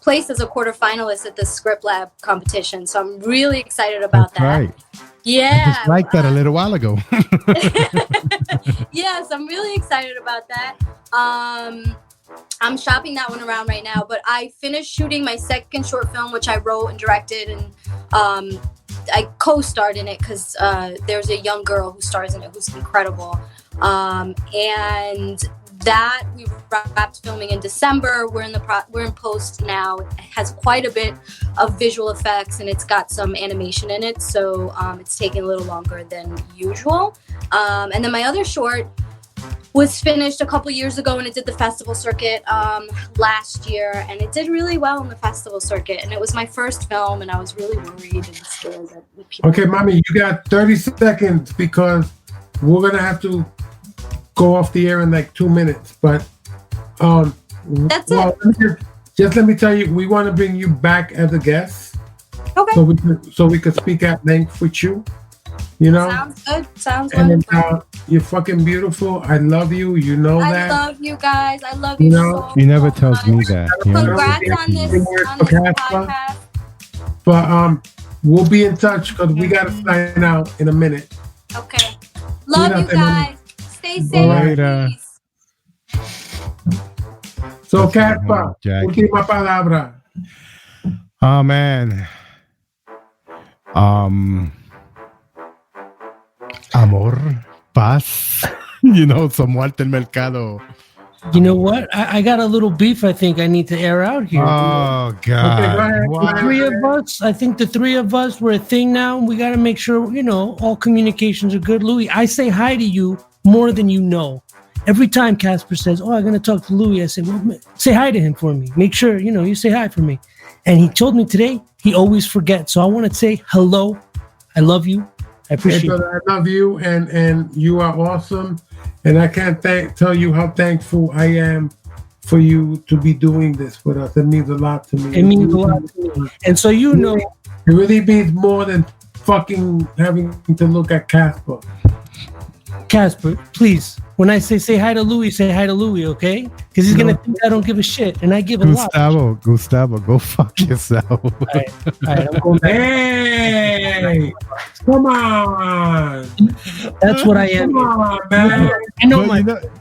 placed as a quarterfinalist at the Script Lab competition. So I'm really excited about that. Right. Yeah. I just liked that a little while ago. Yes, I'm really excited about that. I'm shopping that one around right now, but I finished shooting my second short film, which I wrote and directed, and I co-starred in it because there's a young girl who stars in it who's incredible. And that we wrapped filming in December. We're in post now. It has quite a bit of visual effects and it's got some animation in it, so it's taking a little longer than usual. And then my other short was finished a couple years ago and it did the festival circuit last year, and it did really well in the festival circuit, and it was my first film and I was really worried and scared that people... Okay, mommy, you got 30 seconds because we're gonna have to go off the air in like 2 minutes, but that's it. Let me tell you, we want to bring you back as a guest. Okay. So we could speak at length with you. You know? Sounds and wonderful. You're fucking beautiful. I love you. You know that. I love you guys. I love you so He never much. tells me that. Congrats on this podcast. But we'll be in touch because we gotta sign out in a minute. Okay. Love you guys. Stay safe. Later. So, Casper, última palabra. Oh man. Amor, paz. You know, some Walter Mercado. You know what? I got a little beef I think I need to air out here. Oh, God. Okay, The three of us, I think the three of us, we're a thing now. We got to make sure, you know, all communications are good. Louis, I say hi to you more than you know. Every time Casper says, oh, I'm going to talk to Louis, I say, well, say hi to him for me. Make sure, you know, you say hi for me. And he told me today he always forgets. So I want to say hello. I love you. I appreciate it. I love you, and you are awesome. And I can't tell you how thankful I am for you to be doing this with us. It means a lot to me. It means a lot to me. And so, you know, it really means more than fucking having to look at Casper. Casper, please, when I say hi to Louis, say hi to Louis, okay? Because he's going to think I don't give a shit, and I give a lot. Gustavo, go fuck yourself. All right, I'm going back. Hey, come on. That's what I am. Come on, man. I know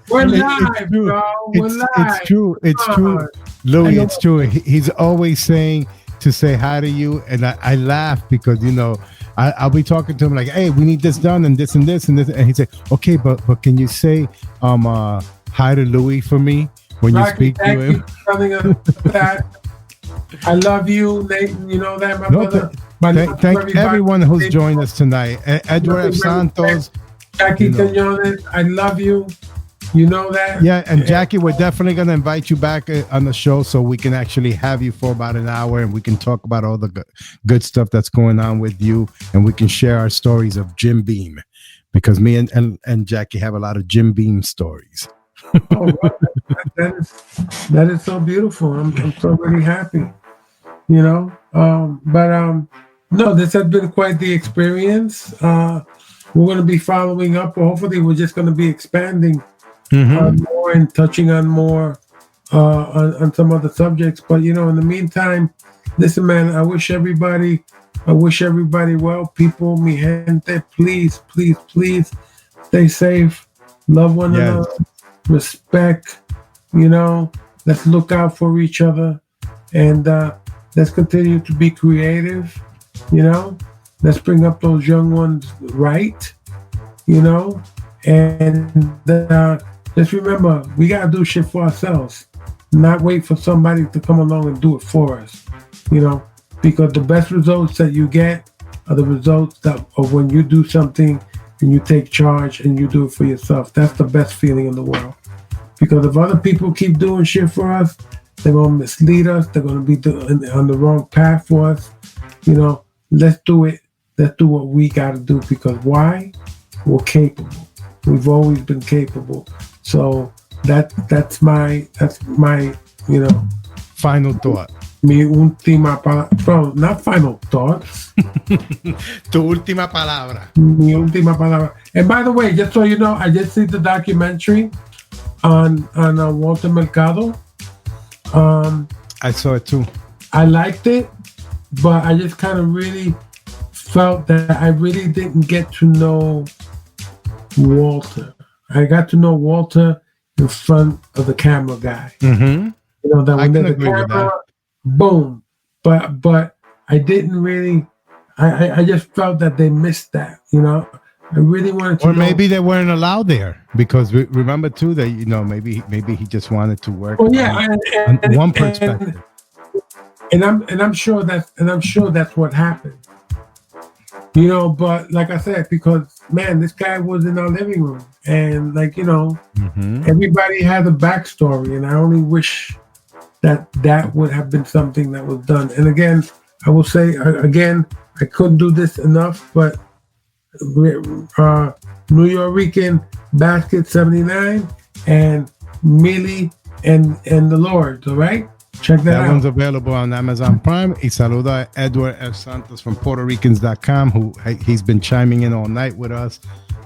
we're live, bro. We're live. It's true. It's true. Louis, it's true. He's always saying to say hi to you, and I laugh because, you know, I'll be talking to him like, hey, we need this done and this and this and this. And he said, okay, but can you say hi to Louis for me when you speak to him? I love you, Nate. You know that, my brother. Thank everyone who's joined us tonight. Edward Santos. Jackie Quinones, I love you. You know that? Yeah, and Jackie, we're definitely going to invite you back on the show so we can actually have you for about an hour and we can talk about all the good stuff that's going on with you, and we can share our stories of Jim Beam, because me and Jackie have a lot of Jim Beam stories. Oh, wow. that is so beautiful. I'm so really happy, you know. No, this has been quite the experience. We're going to be following up. Hopefully, we're just going to be expanding more and touching on more on some other subjects. But you know, in the meantime, listen, man, I wish everybody well. People, mi gente, please stay safe, love one another, respect. You know, let's look out for each other, and let's continue to be creative. You know, let's bring up those young ones right. You know, and just remember, we gotta do shit for ourselves. not wait for somebody to come along and do it for us, because the best results that you get are the results of when you do something and you take charge and you do it for yourself. That's the best feeling in the world. Because if other people keep doing shit for us, they're going to mislead us. They're going to be on the wrong path for us. Let's do it. Let's do what we got to do. Because why? We're capable. We've always been capable. So that's my final thought. Mi última palabra. No, not final thoughts. Tu última palabra. Mi última palabra. And by the way, just so you know, I just see the documentary on Walter Mercado. I saw it too. I liked it, but I just kind of really felt that I really didn't get to know Walter. I got to know Walter in front of the camera guy. Mm-hmm. That when there's a camera, boom. But I didn't really. I just felt that they missed that. I really wanted to. Or maybe they weren't allowed there because remember too that maybe he just wanted to work. Oh yeah, on one perspective. And I'm sure that's what happened. But like I said, because man, this guy was in our living room, and everybody had a backstory, and I only wish that would have been something that was done. And again, I will say again, I couldn't do this enough, but New York Basket 79 and Millie and the Lords, all right? Check that out. That one's available on Amazon Prime. Y saluda a Edward F. Santos from PuertoRicans.com, who he's been chiming in all night with us.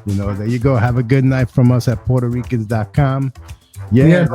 There you go. Have a good night from us at PuertoRicans.com. Yeah.